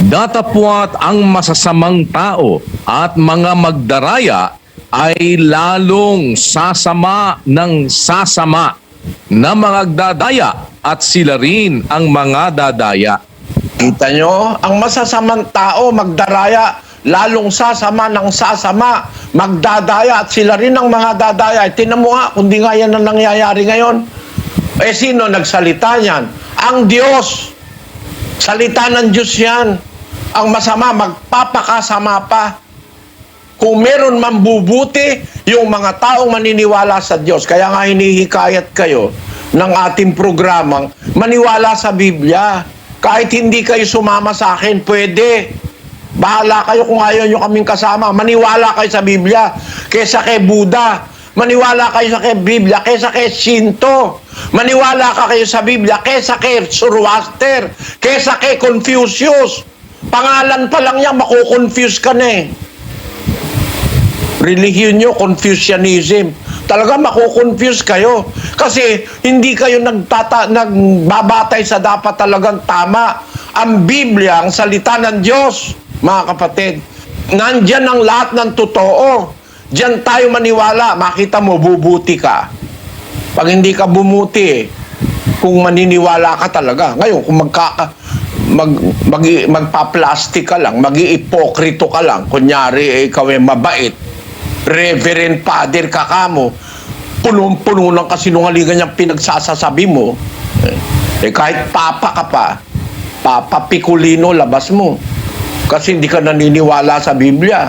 B: Datapwat ang masasamang tao at mga magdaraya ay lalong sasama ng sasama na mga dadaya at sila rin ang mga dadaya.
A: Kita nyo, ang masasamang tao, magdaraya, lalong sasama ng sasama, magdadaya at sila rin ang mga dadaya. Tinan mo nga, kundi nga yan ang nangyayari ngayon. Eh sino nagsalita yan? Ang Diyos. Salita ng Diyos yan. Ang masama, magpapakasama pa. Kung meron mambubuti, yung mga taong maniniwala sa Diyos. Kaya nga hinihikayat kayo ng ating programang maniwala sa Biblia. Kahit hindi kayo sumama sa akin, pwede. Bahala kayo kung ayaw nyo kaming kasama. Maniwala kayo sa Biblia kaysa kay Buddha. Maniwala kayo sa kay Biblia kaysa kay Shinto. Maniwala ka kayo sa Biblia kaysa kay Zoroaster, kaysa kay Confucius. Pangalan pa lang yan, makukonfuse ka na eh. Relihiyon nyo, Confucianism. Talaga makukonfuse kayo. Kasi hindi kayo nagbabatay sa dapat talagang tama. Ang Biblia, ang salita ng Diyos, mga kapatid, nandyan ang lahat ng totoo. Diyan tayo maniwala. Makita mo, bubuti ka. Pag hindi ka bumuti, kung maniniwala ka talaga. Ngayon, kung magpa-plastic ka lang, mag-iipokrito ka lang. Kunyari, ikaw ay mabait. Reverend Father ka kamo. Punong-puno ng kasinungalingan yung pinagsasasabi mo. Kahit papa ka pa, Papa Piculino, labas mo. Kasi hindi ka naniniwala sa Biblia.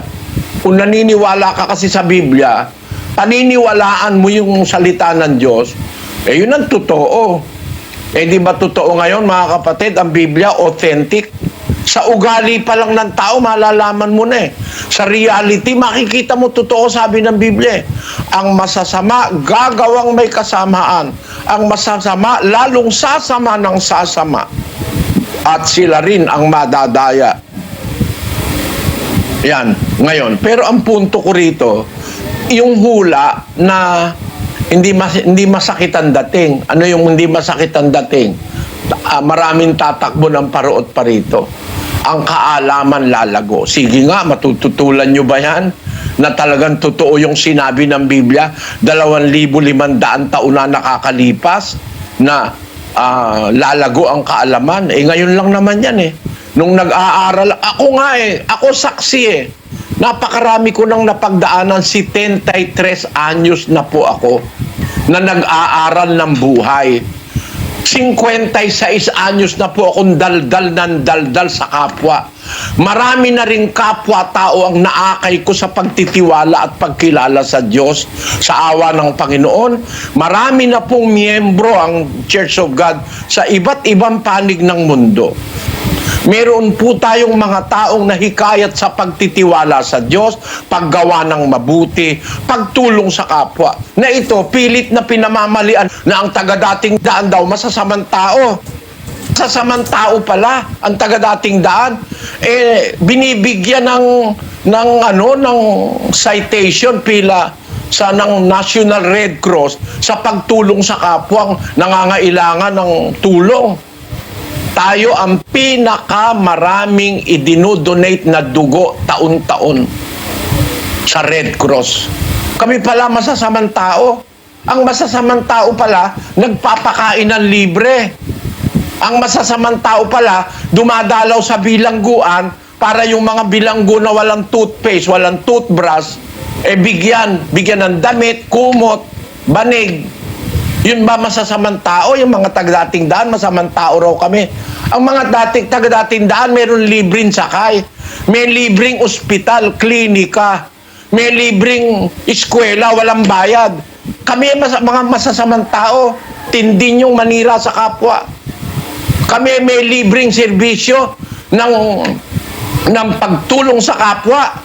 A: Kung naniniwala ka kasi sa Biblia, paniniwalaan mo yung salita ng Diyos, yun ang totoo. Di ba totoo ngayon, mga kapatid, ang Biblia authentic? Sa ugali pa lang ng tao, malalaman mo na eh. Sa reality, makikita mo totoo, sabi ng Biblia. Ang masasama, gagawang may kasamaan. Ang masasama, lalong sasama ng sasama. At sila rin ang madadaya. Yan, ngayon. Pero ang punto ko rito, yung hula na hindi masakit ang dating. Ano yung hindi masakit ang dating? Maraming tatakbo ng paroot pa rito. Ang kaalaman lalago. Sige nga, matututulan nyo ba yan? Na talagang totoo yung sinabi ng Biblia, 2,500 taon na nakakalipas na lalago ang kaalaman. Ngayon lang naman yan eh. Nung nag-aaral, ako saksi eh. Napakarami ko nang napagdaanan, 73 anyos na po ako na nag-aaral ng buhay. 56 anyos na po akong daldal sa kapwa. Marami na rin kapwa-tao ang naakay ko sa pagtitiwala at pagkilala sa Diyos, sa awa ng Panginoon. Marami na pong miyembro ang Church of God sa iba't ibang panig ng mundo. Meron po tayong mga taong nahikayat sa pagtitiwala sa Diyos, paggawa ng mabuti, pagtulong sa kapwa. Na ito, pilit na pinamamalian na ang taga-dating daan daw masasamang tao. Masasamang tao pala ang taga-dating daan. Binibigyan ng citation pila sa ng National Red Cross sa pagtulong sa kapwang nangangailangan ng tulong. Tayo ang pinakamaraming idinodonate na dugo taon-taon sa Red Cross. Kami pala masasamang tao. Ang masasamang tao pala, nagpapakain ng libre. Ang masasamang tao pala, dumadalaw sa bilangguan para yung mga bilanggo na walang toothpaste, walang toothbrush, bigyan ng damit, kumot, banig. Yun ba masasamang tao? Yung mga taga-dating daan, masamang tao raw kami. Ang mga taga-dating daan, meron libreng sakay. May libreng ospital, klinika. May libreng eskwela, walang bayad. Kami mga masasamang tao, tindi nyong manira sa kapwa. Kami may libreng serbisyo ng pagtulong sa kapwa.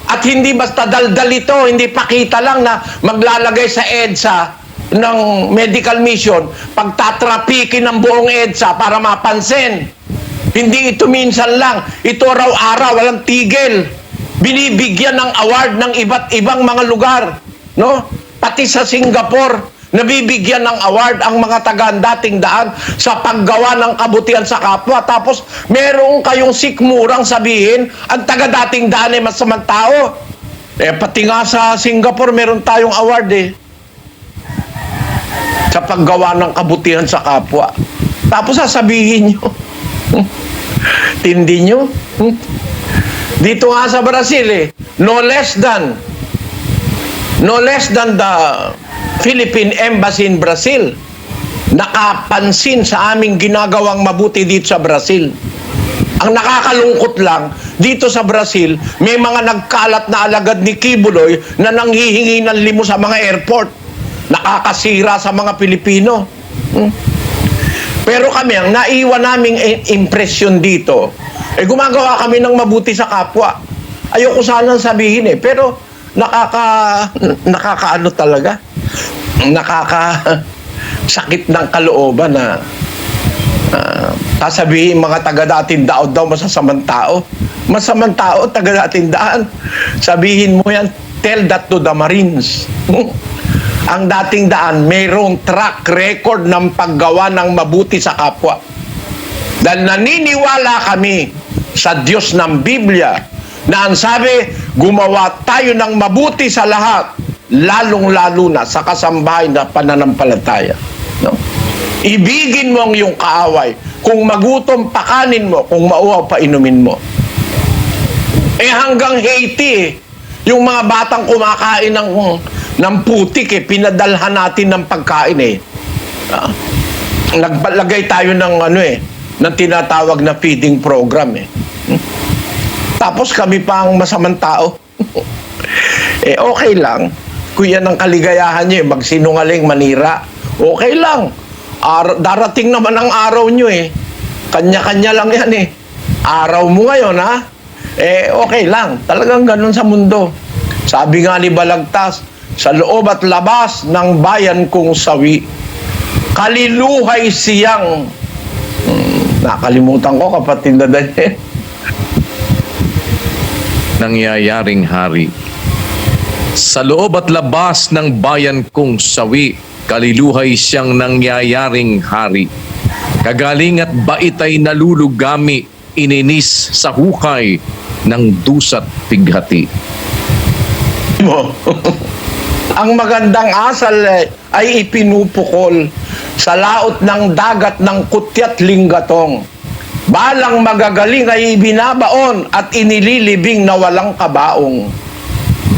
A: At hindi basta daldal ito, hindi pakita lang na maglalagay sa EDSA ng medical mission, pagtatrapikin ng buong EDSA para mapansin. Hindi ito minsan lang. Ito araw-araw, walang tigil. Binibigyan ng award ng iba't ibang mga lugar. No? Pati sa Singapore, nabibigyan ng award ang mga taga-dating daan sa paggawa ng kabutihan sa kapwa. Tapos, meron kayong sikmurang sabihin, ang taga-dating daan ay masamang tao. Pati nga sa Singapore, meron tayong award eh. Sa paggawa ng kabutihan sa kapwa. Tapos sasabihin nyo, tindi nyo. Dito nga sa Brazil no less than the Philippine Embassy in Brazil nakapansin sa aming ginagawang mabuti dito sa Brazil. Ang nakakalungkot lang, dito sa Brazil, may mga nagkalat na alagad ni Kibuloy na nanghihingi ng limo sa mga airport. Nakakasira sa mga Pilipino. Pero kami, ang naiwan naming impresyon dito, gumagawa kami ng mabuti sa kapwa. Ayoko sanang sabihin pero nakakaano talaga. Nakakasakit ng kalooban na sasabihin mga taga-dating daan daw masasamang tao. Masamang tao, taga-dating daan. Sabihin mo yan, tell that to the Marines. Ang dating daan, mayroong track record ng paggawa ng mabuti sa kapwa. Dahil naniniwala kami sa Diyos ng Biblia na ang sabi, gumawa tayo ng mabuti sa lahat, lalong-lalo na sa kasambahay na pananampalataya. No? Ibigin mo ang iyong kaaway Kung magutom, pakanin mo. Kung mauhaw, painumin mo. Hanggang Haiti, yung mga batang kumakain ng putik, pinadalhan natin ng pagkain Naglagay tayo ng ng tinatawag na feeding program Tapos kami pa ang masamang tao. Okay lang. Kung yan ang kaligayahan nyo, magsinungaling, manira. Okay lang. Darating naman ang araw nyo Kanya-kanya lang yan Araw mo ngayon okay lang. Talagang ganun sa mundo. Sabi nga ni Balagtas, sa loob at labas ng bayan kong sawi, kaliluhay siyang nakalimutan ko, kapatid na Daniel.
B: Nangyayaring hari. Sa loob at labas ng bayan kong sawi, kaliluhay siyang nangyayaring hari. Kagaling at bait ay nalulugami, ininis sa hukay ng dusat pighati.
A: Ang magandang asal ay ipinupukol sa laot ng dagat ng kutyat linggatong. Balang magagaling ay ibinabaon at inililibing na walang kabaong.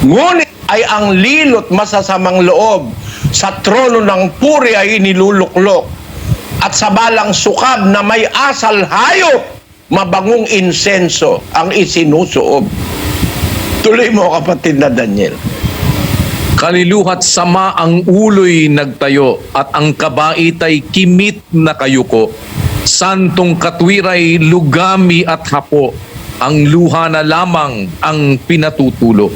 A: Ngunit ay ang lilot masasamang loob sa trono ng puri ay iniluluklok. At sa balang sukab na may asal hayop, mabangong insenso ang isinusuob. Tuloy mo, kapatid na Daniel.
B: Kaliluhat sama ang ulo'y nagtayo at ang kabait ay kimit na kayuko. Santong katwiray lugami at hapo, ang luha na lamang ang pinatutulo.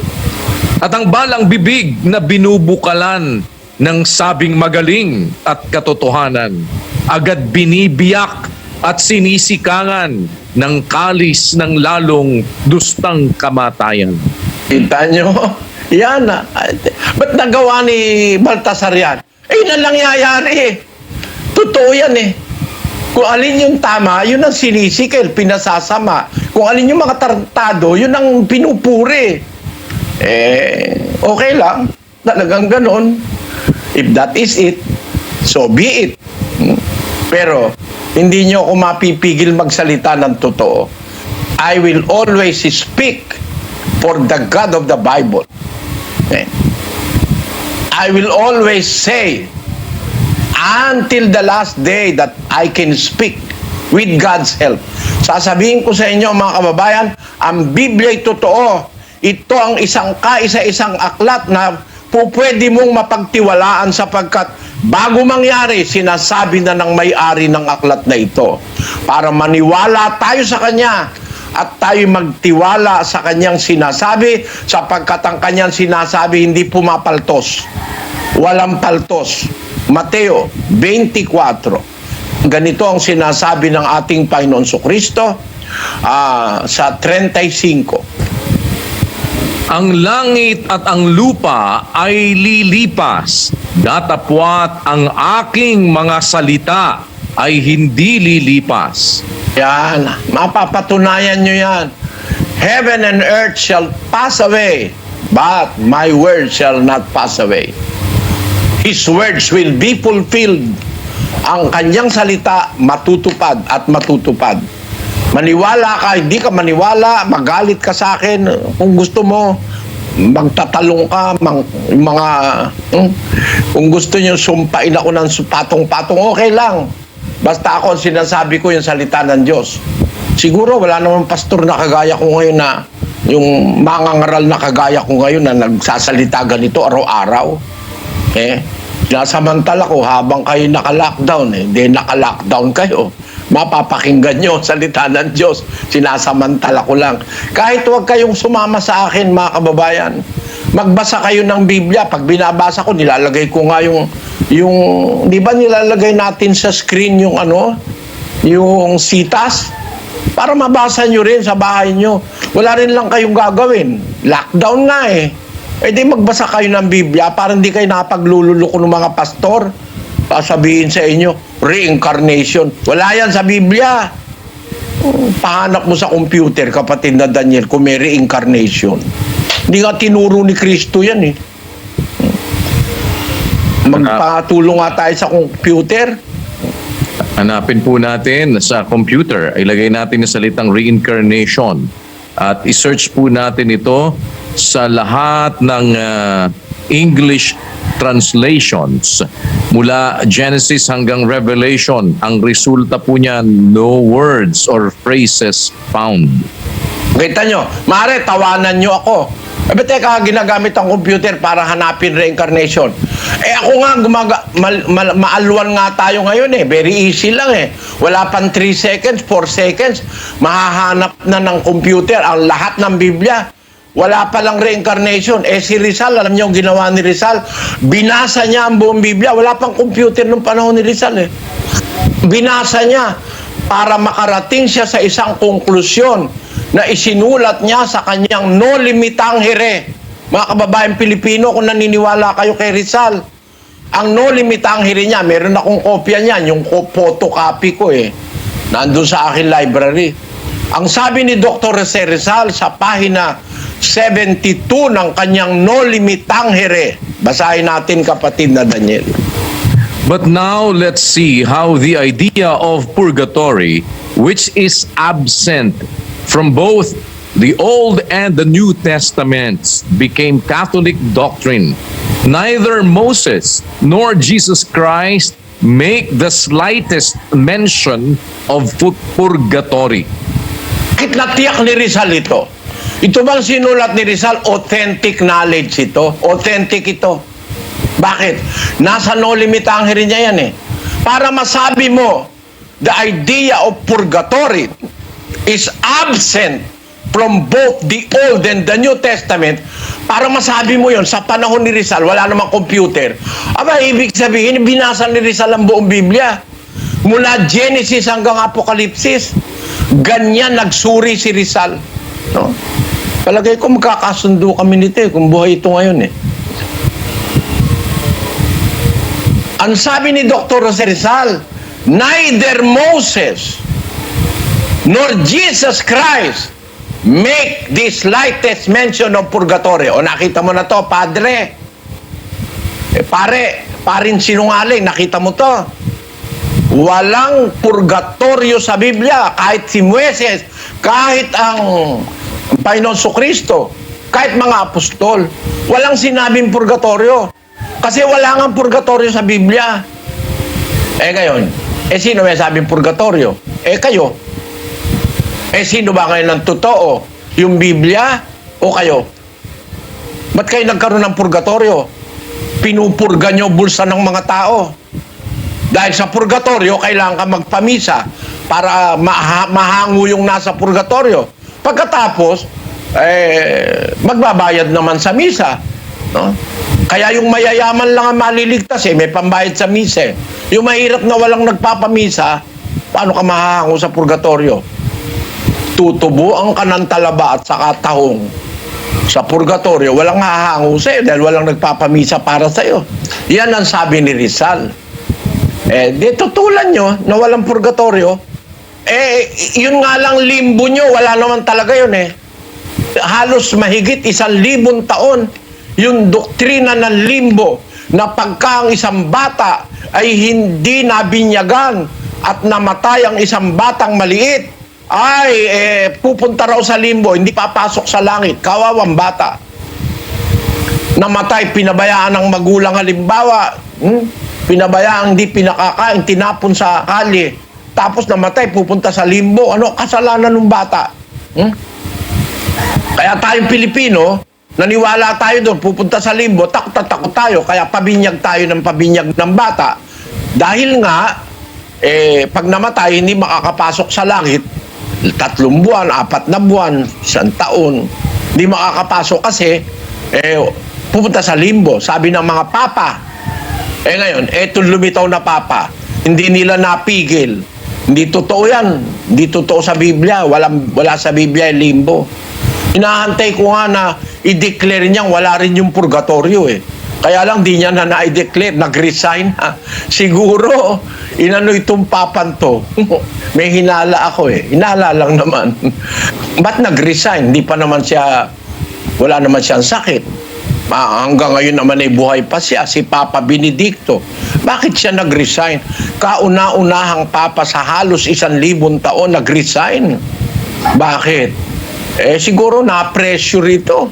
B: At ang balang bibig na binubukalan ng sabing magaling at katotohanan, agad binibiyak at sinisikangan ng kalis ng lalong dustang kamatayan.
A: Kita nyo? Yan Ba't nagawa ni Baltasar yan? Na nangyayari Totoo yan Kung alin yung tama, yun ang sinisikil, pinasasama. Kung alin yung mga tarantado, yun ang pinupuri. Okay lang. Talagang ganon. If that is it, so be it. Pero, hindi nyo ako mapipigil magsalita ng totoo. I will always speak for the God of the Bible. I will always say until the last day that I can speak with God's help. Sasabihin ko sa inyo, mga kababayan, ang Biblia ay totoo. Ito ang isang kaisa-isang aklat na pwede mong mapagtiwalaan sapagkat bago mangyari, sinasabi na ng may-ari ng aklat na ito. Para maniwala tayo sa Kanya at tayo magtiwala sa Kanyang sinasabi sapagkat ang Kanyang sinasabi hindi pumapaltos. Walang paltos. Mateo 24. Ganito ang sinasabi ng ating Panginoon Kristo sa 35.
B: Ang langit at ang lupa ay lilipas, datapwat ang aking mga salita ay hindi lilipas.
A: Yan, mapapatunayan nyo yan. Heaven and earth shall pass away, but my word shall not pass away. His words will be fulfilled. Ang kanyang salita matutupad at matutupad. Maniwala ka, hindi ka maniwala, magalit ka sa akin. Kung gusto mo, magtatalong ka, kung gusto niyo sumpain ako ng patong-patong, okay lang. Basta ako sinasabi ko yung salita ng Diyos. Siguro wala namang pastor na kagaya ko ngayon na yung mangangaral na kagaya ko ngayon na nagsasalita ganito araw-araw. Nasamantala ko habang kayo naka-lockdown, hindi naka-lockdown kayo. Mapapakinggan nyo salita ng Diyos. Sinasamantala ko lang. Kahit huwag kayong sumama sa akin, mga kababayan, magbasa kayo ng Biblia. Pag binabasa ko, nilalagay ko nga yung di ba nilalagay natin sa screen yung sitas? Para mabasa nyo rin sa bahay nyo. Wala rin lang kayong gagawin. Lockdown nga di magbasa kayo ng Biblia para hindi kayo napaglululoko ng mga pastor. Sabihin sa inyo, reincarnation. Wala yan sa Biblia. Pahanap mo sa computer, kapatid na Daniel, kung may reincarnation. Hindi nga tinuro ni Kristo yan Magpatulong nga tayo sa computer.
B: Hanapin po natin sa computer, ilagay natin yung salitang reincarnation at isearch po natin ito sa lahat ng English translations mula Genesis hanggang Revelation. Ang resulta po niya, no words or phrases found.
A: Kita nyo, maaari tawanan nyo ako. Teka, ginagamit ang computer para hanapin reincarnation. Ako nga, maalwan nga tayo ngayon Very easy lang Wala pang 3 seconds, 4 seconds, mahahanap na ng computer ang lahat ng Biblia. Wala pa lang reincarnation. Si Rizal, alam niyo ang ginawa ni Rizal? Binasa niya ang buong Biblia. Wala pang computer nung panahon ni Rizal Binasa niya para makarating siya sa isang konklusyon na isinulat niya sa kanyang No Limitang Here. Mga kababayan Pilipino, kung naniniwala kayo kay Rizal, ang No Limitang Here niya, meron akong kopya niyan, yung photocopy ko nandun sa akin library. Ang sabi ni Dr. Jose Rizal sa pahina 72 ng kanyang No Limitang Here. Basahin natin, kapatid na Daniel.
B: But now let's see how the idea of purgatory, which is absent from both the Old and the New Testaments, became Catholic doctrine. Neither Moses nor Jesus Christ make the slightest mention of purgatory.
A: Bakit natiyak ni Rizal ito? Ito bang sinulat ni Rizal? Authentic knowledge ito. Authentic ito. Bakit? Nasa No Limitang Here niya yan Para masabi mo, the idea of purgatory is absent from both the Old and the New Testament. Para masabi mo yon sa panahon ni Rizal, wala namang computer. Ibig sabihin, binasa ni Rizal ang buong Biblia. Mula Genesis hanggang Apokalipsis. Ganyan nagsuri si Rizal. No? Palagay ko magkakasundo kami nito kung buhay ito ngayon Ang sabi ni Dr. Jose Rizal, neither Moses nor Jesus Christ make the slightest mention of purgatory. O nakita mo na to, padre. Parin sinungaling, nakita mo to. Walang purgatorio sa Biblia. Kahit si Moises, kahit ang Panginoon Kristo, kahit mga apostol, walang sinabing purgatorio. Kasi wala nga purgatorio sa Biblia. Ngayon, sino may sabing purgatorio? Kayo. Sino ba ngayon ng totoo? Yung Biblia o kayo? Ba't kayo nagkaroon ng purgatorio? Pinupurga nyo bulsa ng mga tao. Dahil sa purgatorio, kailangan ka magpamisa para mahango yung nasa purgatorio. Pagkatapos, magbabayad naman sa misa. No? Kaya yung mayayaman lang ang maliligtas may pambayad sa misa Yung mahirap na walang nagpapamisa, paano ka mahahango sa purgatorio? Tutubuan ka ng talaba at saka tahong. Sa purgatorio, walang hahango sa'yo dahil walang nagpapamisa para sa'yo. Yan ang sabi ni Rizal. Di tutulan nyo na walang purgatorio. Yun nga lang limbo nyo, wala naman talaga yun Halos mahigit 1,000 taon yung doktrina ng limbo na pagka ang isang bata ay hindi nabinyagan at namatay ang isang batang maliit, pupunta raw sa limbo, hindi papasok sa langit, kawawang bata. Namatay, pinabayaan ng magulang halimbawa, pinabayaan, hindi pinakakain, tinapon sa kalye, tapos namatay, pupunta sa limbo. Ano kasalanan ng bata? Kaya tayong Pilipino, naniwala tayo doon, pupunta sa limbo, takot tayo, kaya pabinyag tayo ng pabinyag ng bata. Dahil nga, pag namatay, hindi makakapasok sa langit, 3 buwan, 4 na buwan, 1 taon, hindi makakapasok kasi, pupunta sa limbo. Sabi ng mga papa, ngayon, etong lumitaw na papa, hindi nila napigil. Hindi totoo yan. Hindi totoo sa Biblia. Wala sa Biblia yung limbo. Hinahantay ko nga na i-declare niyang wala rin yung purgatorio Kaya lang di niya na na-declare, nag-resign Siguro, inano itong papan to. May hinala ako Hinala lang naman. Ba't nag-resign? Hindi pa naman siya, wala naman siyang sakit. Hanggang ngayon naman ay buhay pa siya, si Papa Benedicto. Bakit siya nag-resign? Kauna-unahang Papa sa halos 1,000 taon nag-resign. Bakit? Siguro na-pressure ito.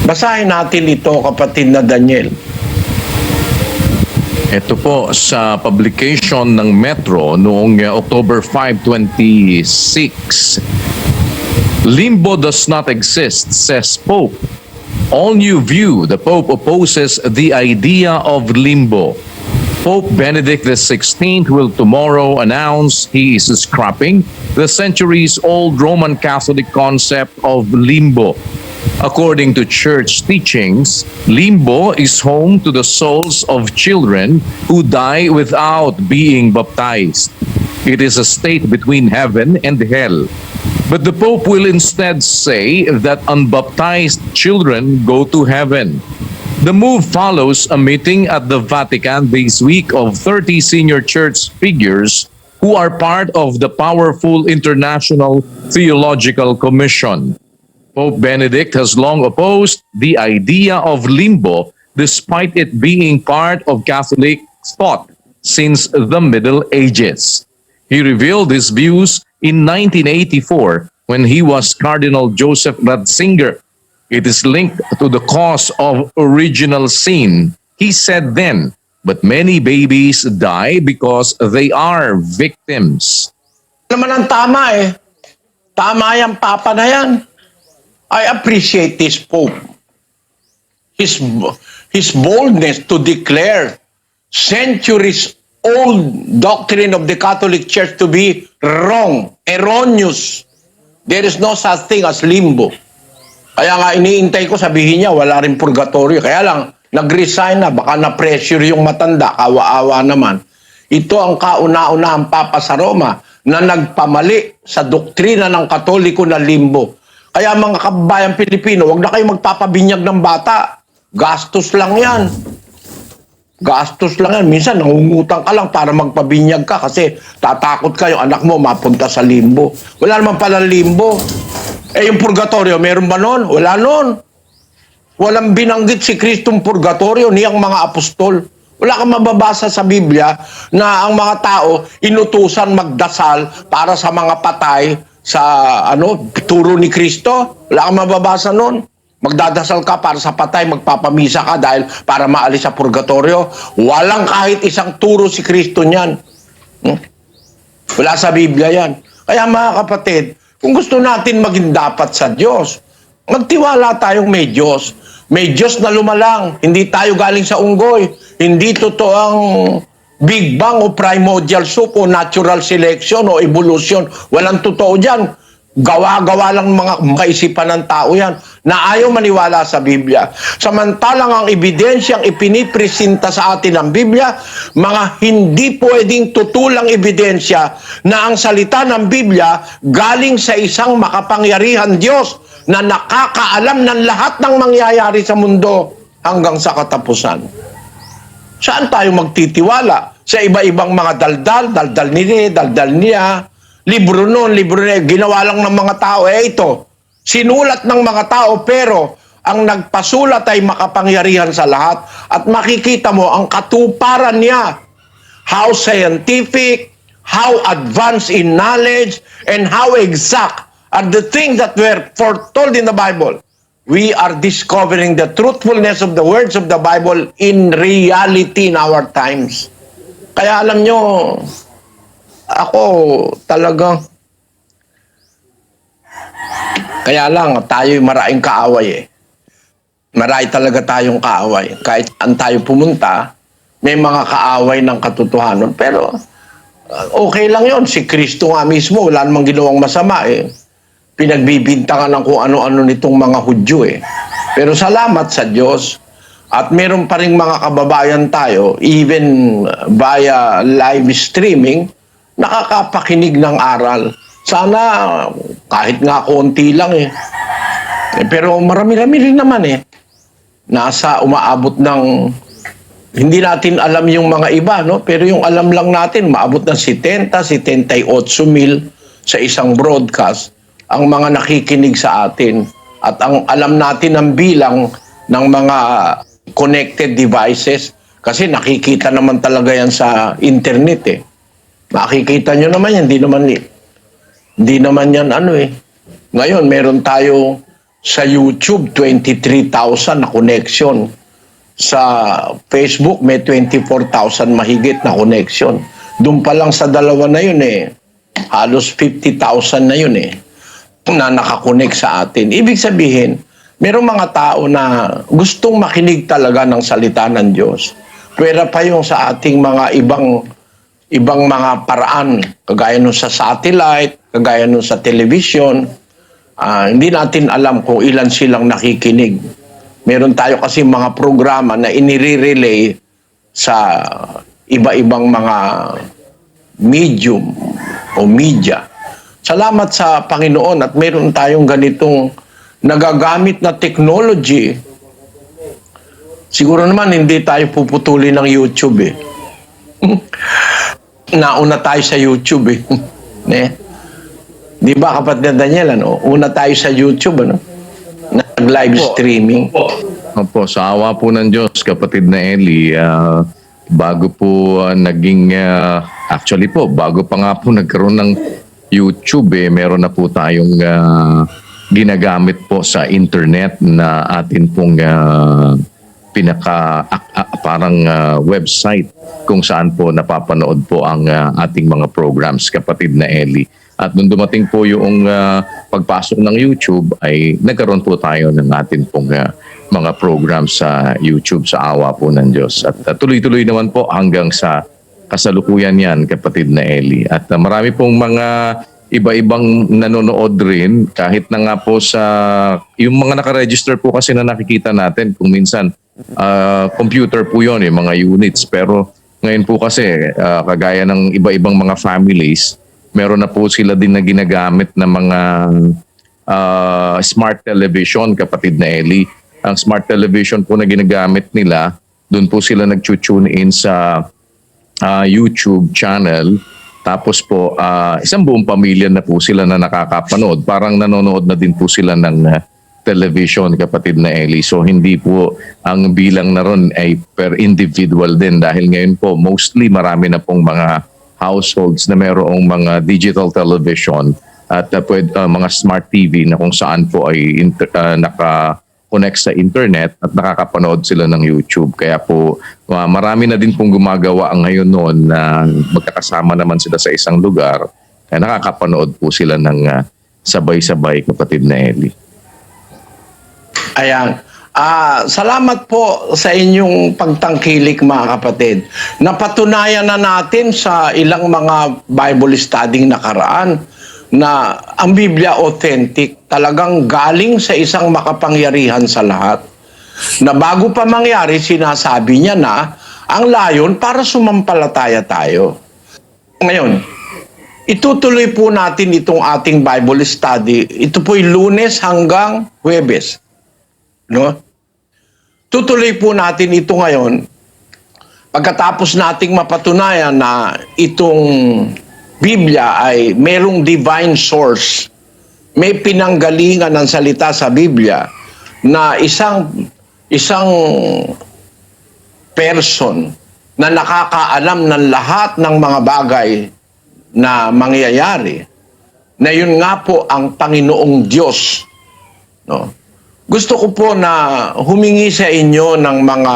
A: Basahin natin ito, kapatid na Daniel.
B: Ito po sa publication ng Metro noong October 5, 26. Limbo does not exist, says Pope. All new view, the Pope opposes the idea of limbo. Pope Benedict XVI will tomorrow announce he is scrapping the centuries-old Roman Catholic concept of limbo. According to church teachings, limbo is home to the souls of children who die without being baptized. It is a state between heaven and hell. But the Pope will instead say that unbaptized children go to heaven. The move follows a meeting at the Vatican this week of 30 senior church figures who are part of the powerful International Theological Commission. Pope Benedict has long opposed the idea of limbo despite it being part of Catholic thought since the Middle Ages. He revealed his views in 1984 when he was Cardinal Joseph Ratzinger. It is linked to the cause of original sin. He said then, but many babies die because they are victims.
A: Naman ang tama eh. Tama yung Papa na yan. I appreciate this Pope. His boldness to declare centuries-old doctrine of the Catholic Church to be wrong, erroneous. There is no such thing as limbo. Kaya nga iniintay ko sabihin niya, wala rin purgatorio. Kaya lang, nag-resign na, baka na-pressure yung matanda, kawa-awa naman. Ito ang kauna-unahang Papa sa Roma na nagpamali sa doktrina ng Katoliko na limbo. Kaya mga kababayang Pilipino, huwag na kayo magpapabinyag ng bata. Gastos lang yan. Gastos lang yan. Minsan, nangungutang ka lang para magpabinyag ka kasi tatakot ka yung anak mo mapunta sa limbo. Wala naman pala limbo. Yung purgatorio, meron ba nun? Wala nun. Walang binanggit si Kristong purgatorio ni ang mga apostol. Wala kang mababasa sa Biblia na ang mga tao inutusan magdasal para sa mga patay sa turo ni Kristo. Wala kang mababasa nun. Magdadasal ka para sa patay, magpapamisa ka dahil para maalis sa purgatorio. Walang kahit isang turo si Kristo niyan. Wala sa Biblia yan. Kaya mga kapatid, kung gusto natin maging dapat sa Diyos, magtiwala tayong may Diyos. May Diyos na lumalang. Hindi tayo galing sa unggoy. Hindi totoo ang Big Bang o primordial soup o natural selection o evolution. Walang totoo dyan. Gawa-gawa lang mga kaisipan ng tao yan na ayaw maniwala sa Biblia. Samantalang ang ebidensyang ipinipresenta sa atin ng Biblia, mga hindi pwedeng tutulang ebidensya na ang salita ng Biblia galing sa isang makapangyarihan Diyos na nakakaalam ng lahat ng mangyayari sa mundo hanggang sa katapusan. Saan tayo magtitiwala? Sa iba-ibang mga daldal niya, libro noon, libro niya, ginawa lang ng mga tao. Ito, sinulat ng mga tao, pero ang nagpasulat ay makapangyarihan sa lahat. At makikita mo ang katuparan niya. How scientific, how advanced in knowledge, and how exact are the things that were foretold in the Bible. We are discovering the truthfulness of the words of the Bible in reality in our times. Kaya alam nyo, ako talagang, kaya lang, tayo'y maraming kaaway eh. Marami talaga tayong kaaway. Kahit ang tayo pumunta, may mga kaaway ng katotohanan. Pero, okay lang yon. Si Kristo nga mismo, wala namang ginawang masama eh. Pinagbibintangan ng kung ano-ano nitong mga Hudyo eh. Pero salamat sa Diyos. At meron pa rin mga kababayan tayo, even via live streaming, nakakapakinig ng aral. Sana kahit nga konti lang eh. Pero marami-rami rin naman eh. Nasa umaabot ng, hindi natin alam yung mga iba, no? Pero yung alam lang natin, maabot ng 78 mil sa isang broadcast ang mga nakikinig sa atin. At ang alam natin ng bilang ng mga connected devices. Kasi nakikita naman talaga yan sa internet eh. Makikita nyo naman yan, hindi naman yan ano eh. Ngayon, meron tayo sa YouTube, 23,000 na connection. Sa Facebook, may 24,000 mahigit na connection. Doon pa lang sa dalawa na yun eh, halos 50,000 na yun eh, na nakakonect sa atin. Ibig sabihin, merong mga tao na gustong makinig talaga ng salita ng Diyos. Pwera pa yung sa ating mga ibang mga paraan, kagaya nung sa satellite, kagaya nung sa television. Hindi natin alam kung ilan silang nakikinig. Meron tayo kasi mga programa na inire-relay sa iba-ibang mga medium o media. Salamat sa Panginoon at meron tayong ganitong nagagamit na technology. Siguro naman hindi tayo puputuli ng YouTube eh. Nauna tayo sa YouTube eh. Di ba kapatid Daniel, ano? Una tayo sa YouTube, ano? Nag-live streaming.
B: Opo, sa awa po ng Diyos, kapatid na Eli, bago po actually po, bago pa nga po nagkaroon ng YouTube, meron na po tayong ginagamit po sa internet na atin pong parang website kung saan po napapanood po ang ating mga programs, kapatid na Eli. At nung dumating po yung pagpasok ng YouTube, ay nagkaroon po tayo ng atin pong mga programs sa YouTube sa awa po ng Diyos. At tuloy-tuloy naman po hanggang sa kasalukuyan yan, kapatid na Eli. At marami pong mga iba-ibang nanonood rin, kahit na nga po sa yung mga nakaregister po kasi na nakikita natin, kung minsan computer po yun, yung mga units. Pero ngayon po kasi, kagaya ng iba-ibang mga families, meron na po sila din na ginagamit na mga smart television, kapatid na Eli. Ang smart television po na ginagamit nila, doon po sila nag-tune in sa YouTube channel. Tapos po, isang buong pamilya na po sila na nakakapanood. Parang nanonood na din po sila ng television, kapatid na Eli. So hindi po ang bilang na ron ay per individual din. Dahil ngayon po, mostly marami na pong mga households na mayroong mga digital television at mga smart TV na kung saan po ay naka-connect sa internet at nakakapanood sila ng YouTube. Kaya po marami na din pong gumagawa ang ngayon noon na magkakasama naman sila sa isang lugar. Kaya nakakapanood po sila ng sabay-sabay, kapatid na Eli.
A: Ayan. Salamat po sa inyong pagtangkilik, mga kapatid. Napatunayan na natin sa ilang mga Bible studying nakaraan na ang Biblia authentic, talagang galing sa isang makapangyarihan sa lahat. Na bago pa mangyari, sinasabi niya na ang layon para sumampalataya tayo. Ngayon, itutuloy po natin itong ating Bible study. Ito po'y Lunes hanggang Huwebes. No? Tutuloy po natin ito ngayon pagkatapos nating mapatunayan na itong Biblia ay merong divine source. May pinanggalingan ng salita sa Biblia na isang person na nakakaalam ng lahat ng mga bagay na mangyayari, na yun nga po ang Panginoong Diyos. No? Gusto ko po na humingi sa inyo ng mga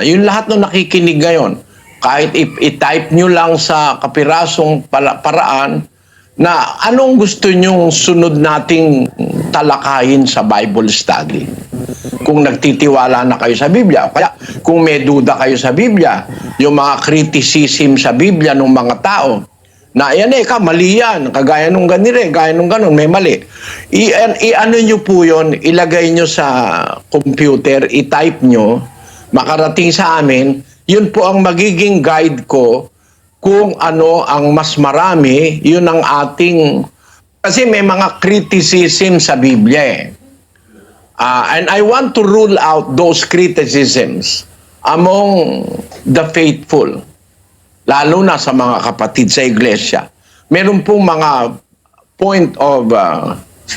A: yung lahat ng nakikinig ngayon, kahit i-type nyo lang sa kapirasong paraan na anong gusto nyong sunod nating talakayin sa Bible study. Kung nagtitiwala na kayo sa Biblia, kaya kung may duda kayo sa Biblia, yung mga criticism sa Biblia ng mga tao, na yan mali yan, kagaya nung ganire, kagaya nung ganun, may mali. I-ano nyo po yun, ilagay nyo sa computer, i-type nyo, makarating sa amin, yun po ang magiging guide ko kung ano ang mas marami, yun ang ating, kasi may mga criticism sa Biblia eh. And I want to rule out those criticisms among the faithful. Lalo na sa mga kapatid sa iglesia. Meron pong mga point of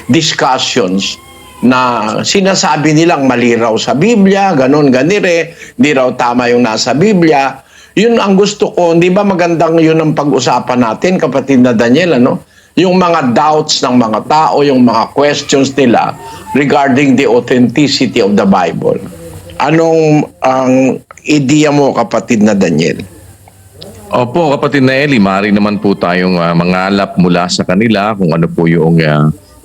A: discussions na sinasabi nilang mali raw sa Biblia, ganon, ganire, di raw tama yung nasa Biblia. Yun ang gusto ko, hindi ba magandang yun ang pag-usapan natin, kapatid na Daniel, ano? Yung mga doubts ng mga tao, yung mga questions nila regarding the authenticity of the Bible. Anong ang ideya mo, kapatid na Daniel?
B: Opo, kapatid na Eli, maaari naman po tayong mangalap mula sa kanila kung ano po yung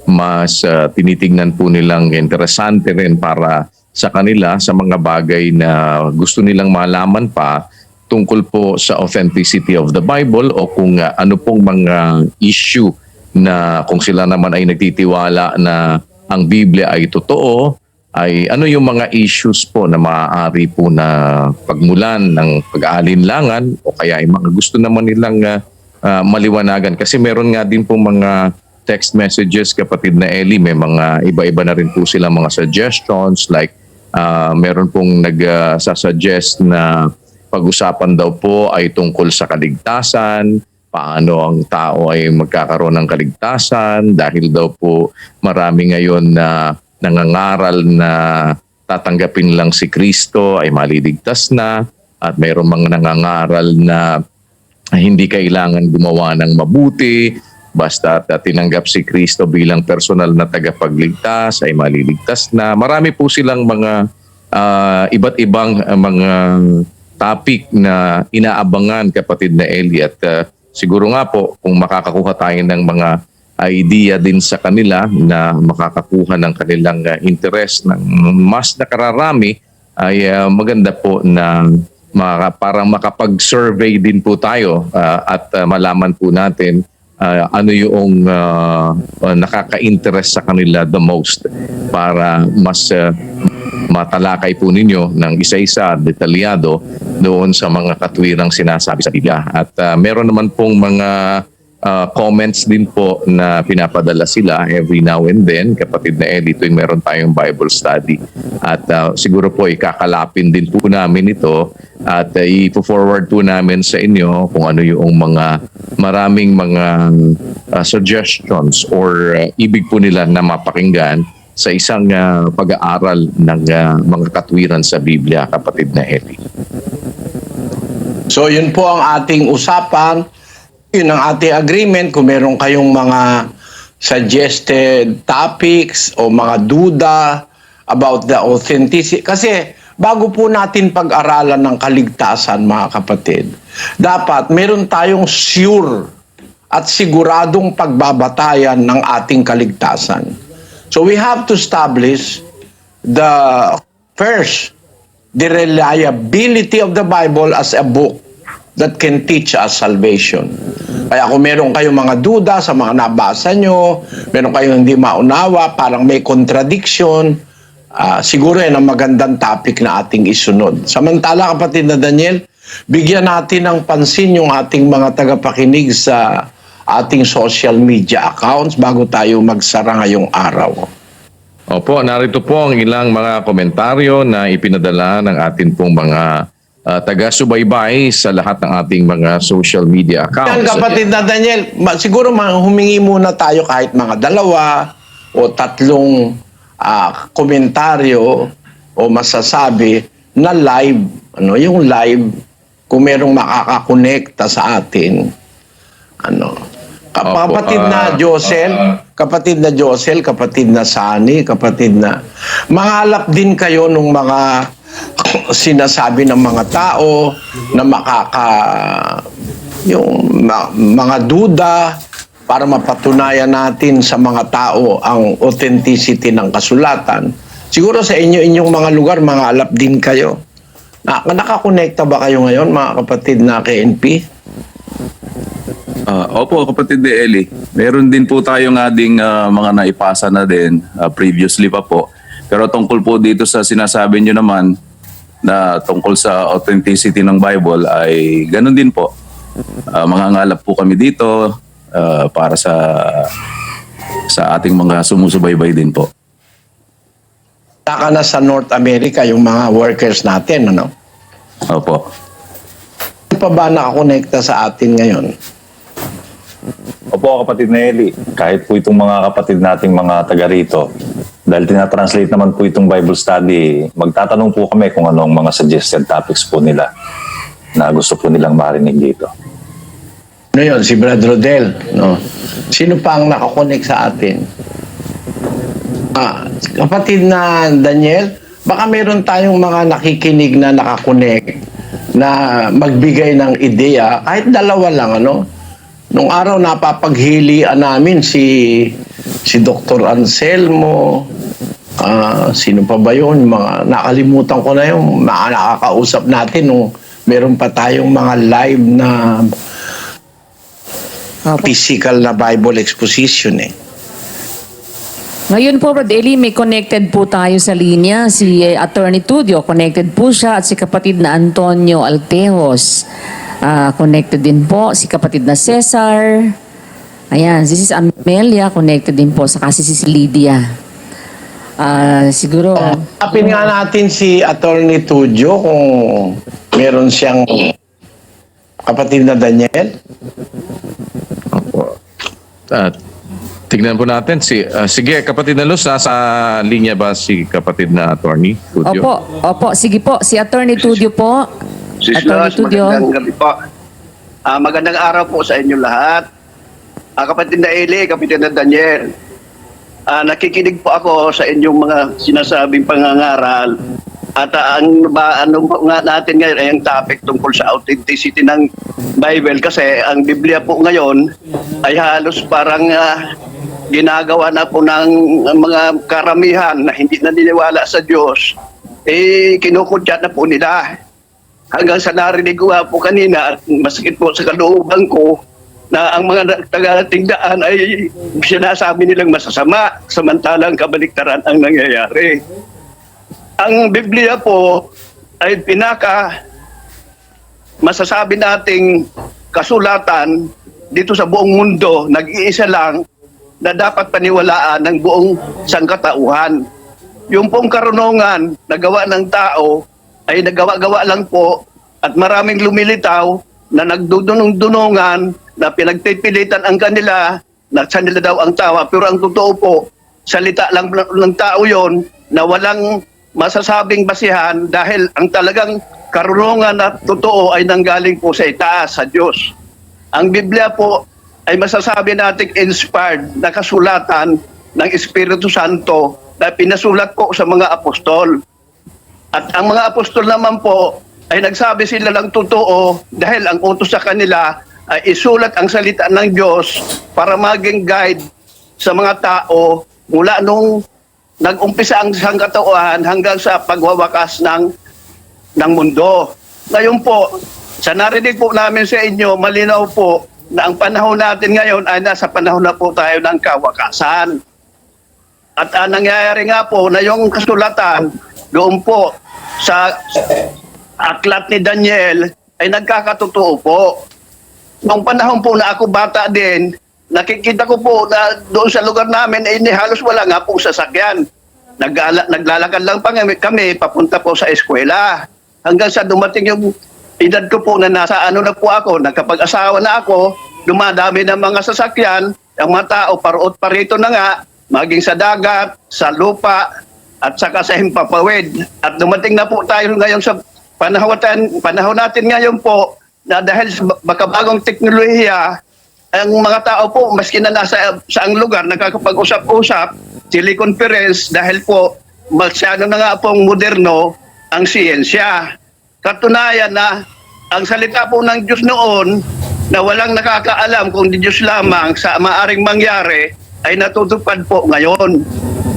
B: mas tinitingnan po nilang interesante rin para sa kanila sa mga bagay na gusto nilang malaman pa tungkol po sa authenticity of the Bible o kung ano pong mga issue na kung sila naman ay nagtitiwala na ang Biblia ay totoo, ay ano yung mga issues po na maaari po na pagmulan ng pag-aalinlangan o kaya ay mga gusto naman nilang maliwanagan. Kasi meron nga din po mga text messages, kapatid na Eli, may mga iba-iba na rin po sila mga suggestions like meron pong nagsasuggest na pag-usapan daw po ay tungkol sa kaligtasan, paano ang tao ay magkakaroon ng kaligtasan dahil daw po marami ngayon na nangangaral na tatanggapin lang si Kristo ay maliligtas na at mayroong mga nangangaral na hindi kailangan gumawa ng mabuti basta tinanggap si Kristo bilang personal na tagapagligtas ay maliligtas na. Marami po silang mga iba't ibang mga topic na inaabangan, kapatid na Eli, at siguro nga po kung makakakuha tayo ng mga idea din sa kanila na makakakuha ng kanilang interest ng mas nakararami ay maganda po na parang makapag-survey din po tayo at malaman po natin ano yung nakaka-interest sa kanila the most para mas matalakay po ninyo ng isa-isa detalyado doon sa mga katwirang sinasabi sa Biblia. At meron naman pong mga comments din po na pinapadala sila every now and then, kapatid na Eli, tuwing meron tayong Bible study. At siguro po ikakalapin din po namin ito at i-forward po namin sa inyo kung ano yung mga maraming mga suggestions or ibig po nila na mapakinggan sa isang pag-aaral ng mga katwiran sa Biblia, kapatid na Eli.
A: So yun po ang ating usapan. Yun ang ating agreement. Kung meron kayong mga suggested topics o mga duda about the authenticity. Kasi bago po natin pag-aralan ng kaligtasan, mga kapatid, dapat meron tayong sure at siguradong pagbabatayan ng ating kaligtasan. So we have to establish the reliability of the Bible as a book that can teach us salvation. Kaya kung meron kayong mga duda sa mga nabasa nyo, meron kayong hindi maunawa, parang may contradiction, siguro yan ang magandang topic na ating isunod. Samantala, kapatid na Daniel, bigyan natin ng pansin yung ating mga tagapakinig sa ating social media accounts bago tayo magsara ngayong araw.
B: Opo, narito po ang ilang mga komentaryo na ipinadala ng atin pong mga taga-subaybay sa lahat ng ating mga social media accounts.
A: Yan, kapatid na Daniel, siguro humingi muna tayo kahit mga 2 o 3 komentaryo o masasabi na live. Ano, yung live, kung merong makakakonekta sa atin. Ano, kapatid na Josel, kapatid na Josel, kapatid na Sani, kapatid na mangalap din kayo nung mga sinasabi ng mga tao na yung mga duda para mapatunayan natin sa mga tao ang authenticity ng kasulatan. Siguro sa inyong mga lugar, mangalap din kayo. Nakakonekta ba kayo ngayon, mga kapatid na KNP?
F: Opo, kapatid de Eli. Meron din po tayong ading mga naipasa na din previously pa po. Pero tungkol po dito sa sinasabi nyo naman na tungkol sa authenticity ng Bible ay ganun din po. Mangangalap po kami dito para sa ating mga sumusubaybay din po.
A: Saka na sa North America yung mga workers natin, ano?
F: Opo.
A: Ano pa ba nakakonekta sa atin ngayon?
G: Opo, kapatid na Eli. Kahit po itong mga kapatid nating mga taga rito, Dahil tinatranslate naman po itong Bible study, magtatanong po kami kung ano ang mga suggested topics po nila na gusto po nilang marinig dito.
A: Ano yun? Si Brad Rodel, no? Sino pa ang nakakonek sa atin? Kapatid na Daniel, baka meron tayong mga nakikinig na nakakonek na magbigay ng ideya, kahit dalawa lang, ano? Nung araw napapaghilian namin si Dr. Anselmo, sino pa ba yun? Mga, nakalimutan ko na yung mga nakakausap natin nung meron pa tayong mga live na physical na Bible exposition eh.
H: Ngayon po, Brad Eli, may connected po tayo sa linya. Si Attorney Tudio, connected po siya. At si kapatid na Antonio Altejos, connected din po. Si kapatid na Cesar. Ayan, si Sis Amelia, connected din po. Saka si Sis Lydia. Siguro...
A: Kapin nga natin si Attorney Tudio kung meron siyang kapatid na Daniel.
B: Opo. Tignan po natin. Sige, kapatid na Luz, nasa linya ba si kapatid na attorney Tudio?
H: Opo. Sige po. Si Attorney Tudio po.
I: Sis
H: Attorney
I: Luz,
H: Tudio.
I: magandang gabi po. Magandang araw po sa inyo lahat. Kapatid na Eli, kapatid na Daniel. Nakikinig po ako sa inyong mga sinasabing pangangaral. At ano nga natin ngayon ay ang topic tungkol sa authenticity ng Bible. Kasi ang Biblia po ngayon ay halos parang ginagawa na po ng mga karamihan na hindi naniniwala sa Diyos. Kinukudyat na po nila. Hanggang sa narinig ko po kanina at masakit po sa kalooban ko na ang mga tagatingdaan ay sinasabi nilang masasama samantalang kabaliktaran ang nangyayari. Ang Biblia po ay masasabi nating kasulatan dito sa buong mundo, nag-iisa lang na dapat paniwalaan ng buong sangkatauhan. Yung pong karunungan na gawa ng tao ay nagawa-gawa lang po at maraming lumilitaw na nagdudunong-dunungan na pinagpipilitan ang kanila na sa nila daw ang tawa. Pero ang totoo po, salita lang ng tao yon na walang masasabing basihan dahil ang talagang karunungan na totoo ay nanggaling po sa itaas, sa Diyos. Ang Biblia po ay masasabi nating inspired na kasulatan ng Espiritu Santo na pinasulat po sa mga apostol. At ang mga apostol naman po ay nagsabi sila ng totoo dahil ang utos sa kanila ay isulat ang salita ng Diyos para maging guide sa mga tao mula nung nag-umpisa ang sangkatauhan hanggang sa pagwawakas ng mundo. Ngayon po, sa narinig po namin sa inyo, malinaw po na ang panahon natin ngayon ay nasa panahon na po tayo ng kawakasan. At nangyayari nga po na yung kasulatan doon po sa aklat ni Daniel ay nagkakatotoo po. Noong panahon po na ako bata din, nakikita ko po na doon sa lugar namin ay halos wala nga pong sasakyan. Naglalakad lang pa kami papunta po sa eskwela. Hanggang sa dumating yung edad ko po na nasa na po ako, nagkapag-asawa na ako, dumadami ng mga sasakyan, ang mga tao paro't parito na nga, maging sa dagat, sa lupa, at saka sa himpapawid. At dumating na po tayo ngayon sa panahon natin ngayon po, na dahil sa makabagong teknolohiya, ang mga tao po, maski na nasa saang lugar, nakakapag-usap-usap, teleconference, dahil po, masyado na nga pong moderno ang siyensya. Katunayan na ang salita po ng Diyos noon na walang nakakaalam kung di Diyos lamang sa maaring mangyari ay natutupad po ngayon.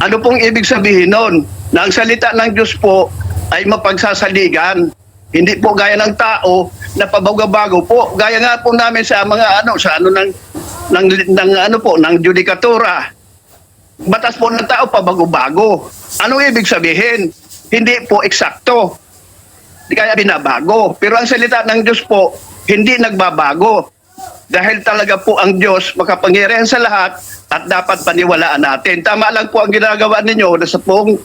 I: Ano pong ibig sabihin nun? Na ang salita ng Diyos po ay mapagsasaligan. Hindi po gaya ng tao na pabago-bago po. Gaya nga po namin sa mga ng judikatura. Batas po ng tao pabago-bago. Ano ibig sabihin? Hindi po eksakto. Kaya binabago. Pero ang salita ng Diyos po, hindi nagbabago. Dahil talaga po ang Diyos makapangyarihan sa lahat at dapat paniwalaan natin. Tama lang po ang ginagawa ninyo na sa buong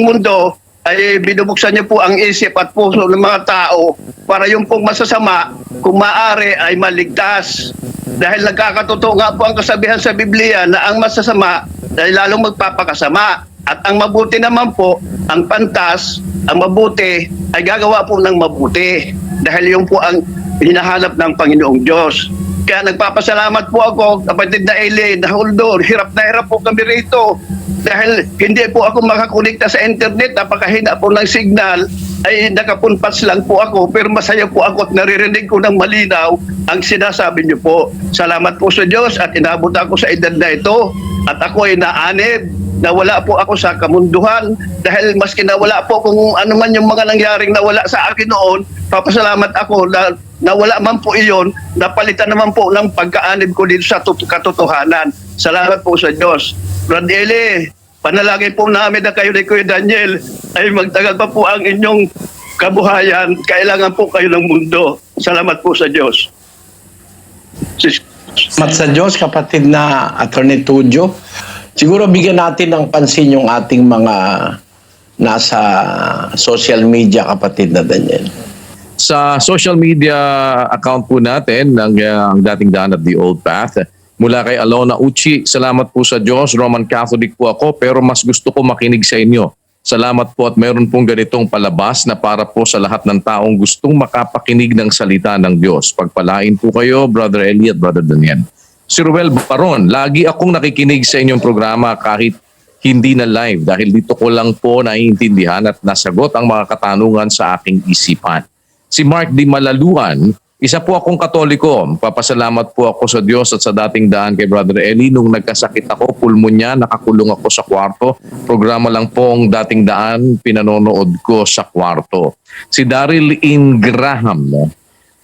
I: mundo ay binubuksan niyo po ang isip at puso ng mga tao para yung pong masasama, kung maaari ay maligtas. Dahil nagkakatotoo nga po ang kasabihan sa Biblia na ang masasama ay lalong magpapakasama. At ang mabuti naman po, ang pantas, ang mabuti, ay gagawa po ng mabuti. Dahil yun po ang hinahanap ng Panginoong Diyos. Kaya nagpapasalamat po ako, kapatid na Eli, na Huldo, hirap na hirap po kami rito. Dahil hindi po ako makakonekta sa internet, napakahina po ng signal, ay nakapunpats lang po ako, pero masaya po ako at naririnig ko ng malinaw ang sinasabi niyo po. Salamat po sa Diyos at inabot ako sa edad na ito at ako ay naanib. Nawala po ako sa kamunduhan dahil maski nawala po kung ano man yung mga nangyaring nawala sa akin noon, papasalamat ako na nawala man po iyon, napalitan naman po ng pagkaanib ko dito sa katotohanan. Salamat po sa Diyos. Brad Eli, panalangin po namin na kayo ni Kuya Daniel ay magtagal pa po ang inyong kabuhayan. Kailangan po kayo ng mundo. Salamat po sa Diyos.
A: Salamat sa Diyos, kapatid na Attorney Tudio. Siguro bigyan natin ng pansin yung ating mga nasa social media, kapatid na Daniel.
B: Sa social media account po natin ng ang dating daan at The Old Path, mula kay Alona Uchi, salamat po sa Diyos, Roman Catholic po ako pero mas gusto ko makinig sa inyo. Salamat po at meron pong ganitong palabas na para po sa lahat ng taong gustong makapakinig ng salita ng Diyos. Pagpalain po kayo, Brother Eli at Brother Daniel. Si Ruel Baron, lagi akong nakikinig sa inyong programa kahit hindi na live dahil dito ko lang po naiintindihan at nasagot ang mga katanungan sa aking isipan. Si Mark Di Malaluan, isa po akong Katoliko. Papasalamat po ako sa Diyos at sa dating daan kay Brother Eli. Nung nagkasakit ako, pulmonya, nakakulong ako sa kwarto. Programa lang po ang dating daan, pinanonood ko sa kwarto. Si Daryl Ingraham,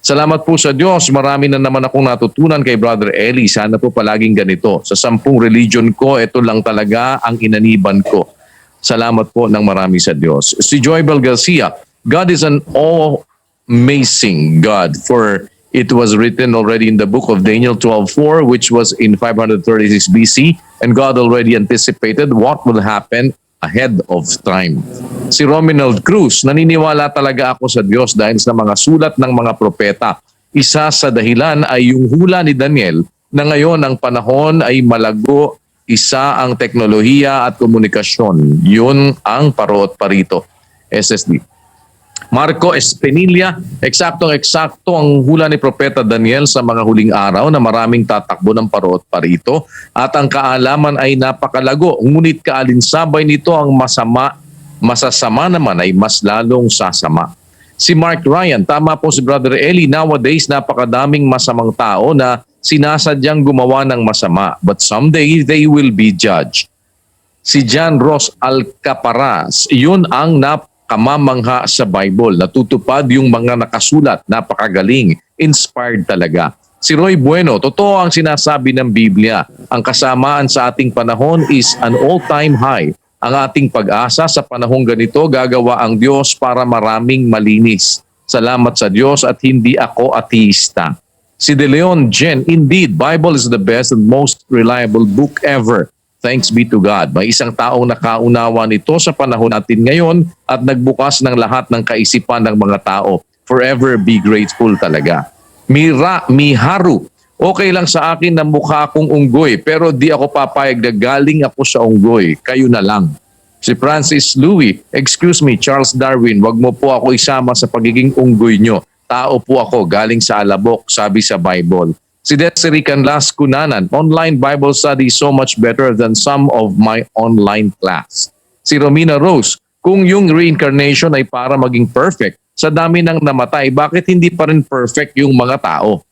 B: salamat po sa Diyos. Marami na naman akong natutunan kay Brother Eli. Sana po palaging ganito. Sa 10 religion ko, ito lang talaga ang inaniban ko. Salamat po ng marami sa Diyos. Si Joybel Garcia, God is an amazing God, for it was written already in the book of Daniel 12:4, which was in 536 BC, and God already anticipated what will happen ahead of time. Si Rominald Cruz, naniniwala talaga ako sa Diyos dahil sa mga sulat ng mga propeta. Isa sa dahilan ay yung hula ni Daniel na ngayon ang panahon ay malago, isa ang teknolohiya at komunikasyon. Yun ang parot parito. SSD. Marco Espinilla, eksaktong-eksakto ang hula ni Propeta Daniel sa mga huling araw na maraming tatakbo ng parot parito at ang kaalaman ay napakalago. Ngunit kaalinsabay nito ang masasama naman ay mas lalong sasama. Si Mark Ryan, tama po si Brother Eli, nowadays napakadaming masamang tao na sinasadyang gumawa ng masama, but someday they will be judged. Si John Ross Alcaparaz, yun ang kamamangha sa Bible. Natutupad yung mga nakasulat. Napakagaling. Inspired talaga. Si Roy Bueno, totoo ang sinasabi ng Biblia. Ang kasamaan sa ating panahon is an all-time high. Ang ating pag-asa sa panahong ganito, gagawa ang Diyos para maraming malinis. Salamat sa Diyos at hindi ako ateista. Si De Leon Jen, indeed, Bible is the best and most reliable book ever. Thanks be to God. May isang taong nakaunawa nito sa panahon natin ngayon at nagbukas ng lahat ng kaisipan ng mga tao. Forever be grateful talaga. Miharu, okay lang sa akin na mukha akong unggoy pero di ako papayag na galing ako sa unggoy. Kayo na lang. Si Francis Louis, excuse me Charles Darwin, wag mo po ako isama sa pagiging unggoy nyo. Tao po ako, galing sa alabok, sabi sa Bible. Si Desiree Canlas Cunanan, online Bible study is so much better than some of my online class. Si Romina Rose, kung yung reincarnation ay para maging perfect, sa dami ng namatay, bakit hindi pa rin perfect yung mga tao?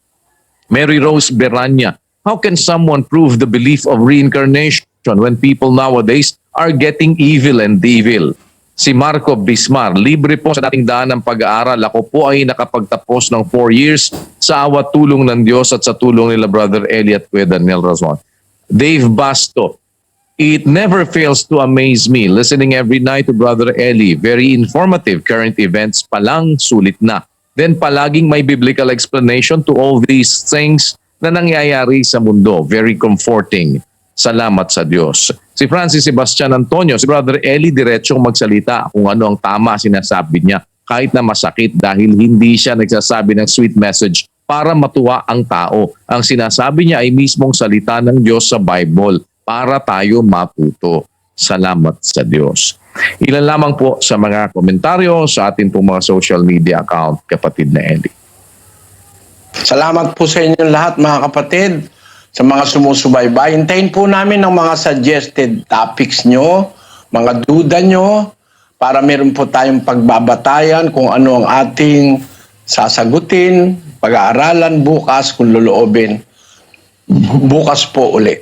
B: Mary Rose Beranya, how can someone prove the belief of reincarnation when people nowadays are getting evil and evil? Si Marco Bismar, libre po sa dating daan ng pag-aaral. Ako po ay nakapagtapos ng 4 years sa awat tulong ng Diyos at sa tulong nila Brother Eli at Kuya Daniel Razon. Dave Basto, it never fails to amaze me listening every night to Brother Eli. Very informative, current events pa lang, sulit na. Then palaging may biblical explanation to all these things na nangyayari sa mundo. Very comforting. Salamat sa Diyos. Si Francis Sebastian Antonio, si Brother Eli diretsong magsalita kung ano ang tama sinasabi niya kahit na masakit dahil hindi siya nagsasabi ng sweet message para matuwa ang tao. Ang sinasabi niya ay mismong salita ng Diyos sa Bible para tayo matuto. Salamat sa Diyos. Ilan lamang po sa mga komentaryo sa ating pong mga social media account, kapatid na Eli.
A: Salamat po sa inyo lahat mga kapatid, sa mga sumusubaybay. Hintayin po namin ang mga suggested topics nyo, mga duda nyo, para meron po tayong pagbabatayan kung ano ang ating sasagutin, pag-aaralan bukas kung loloobin. Bukas po uli.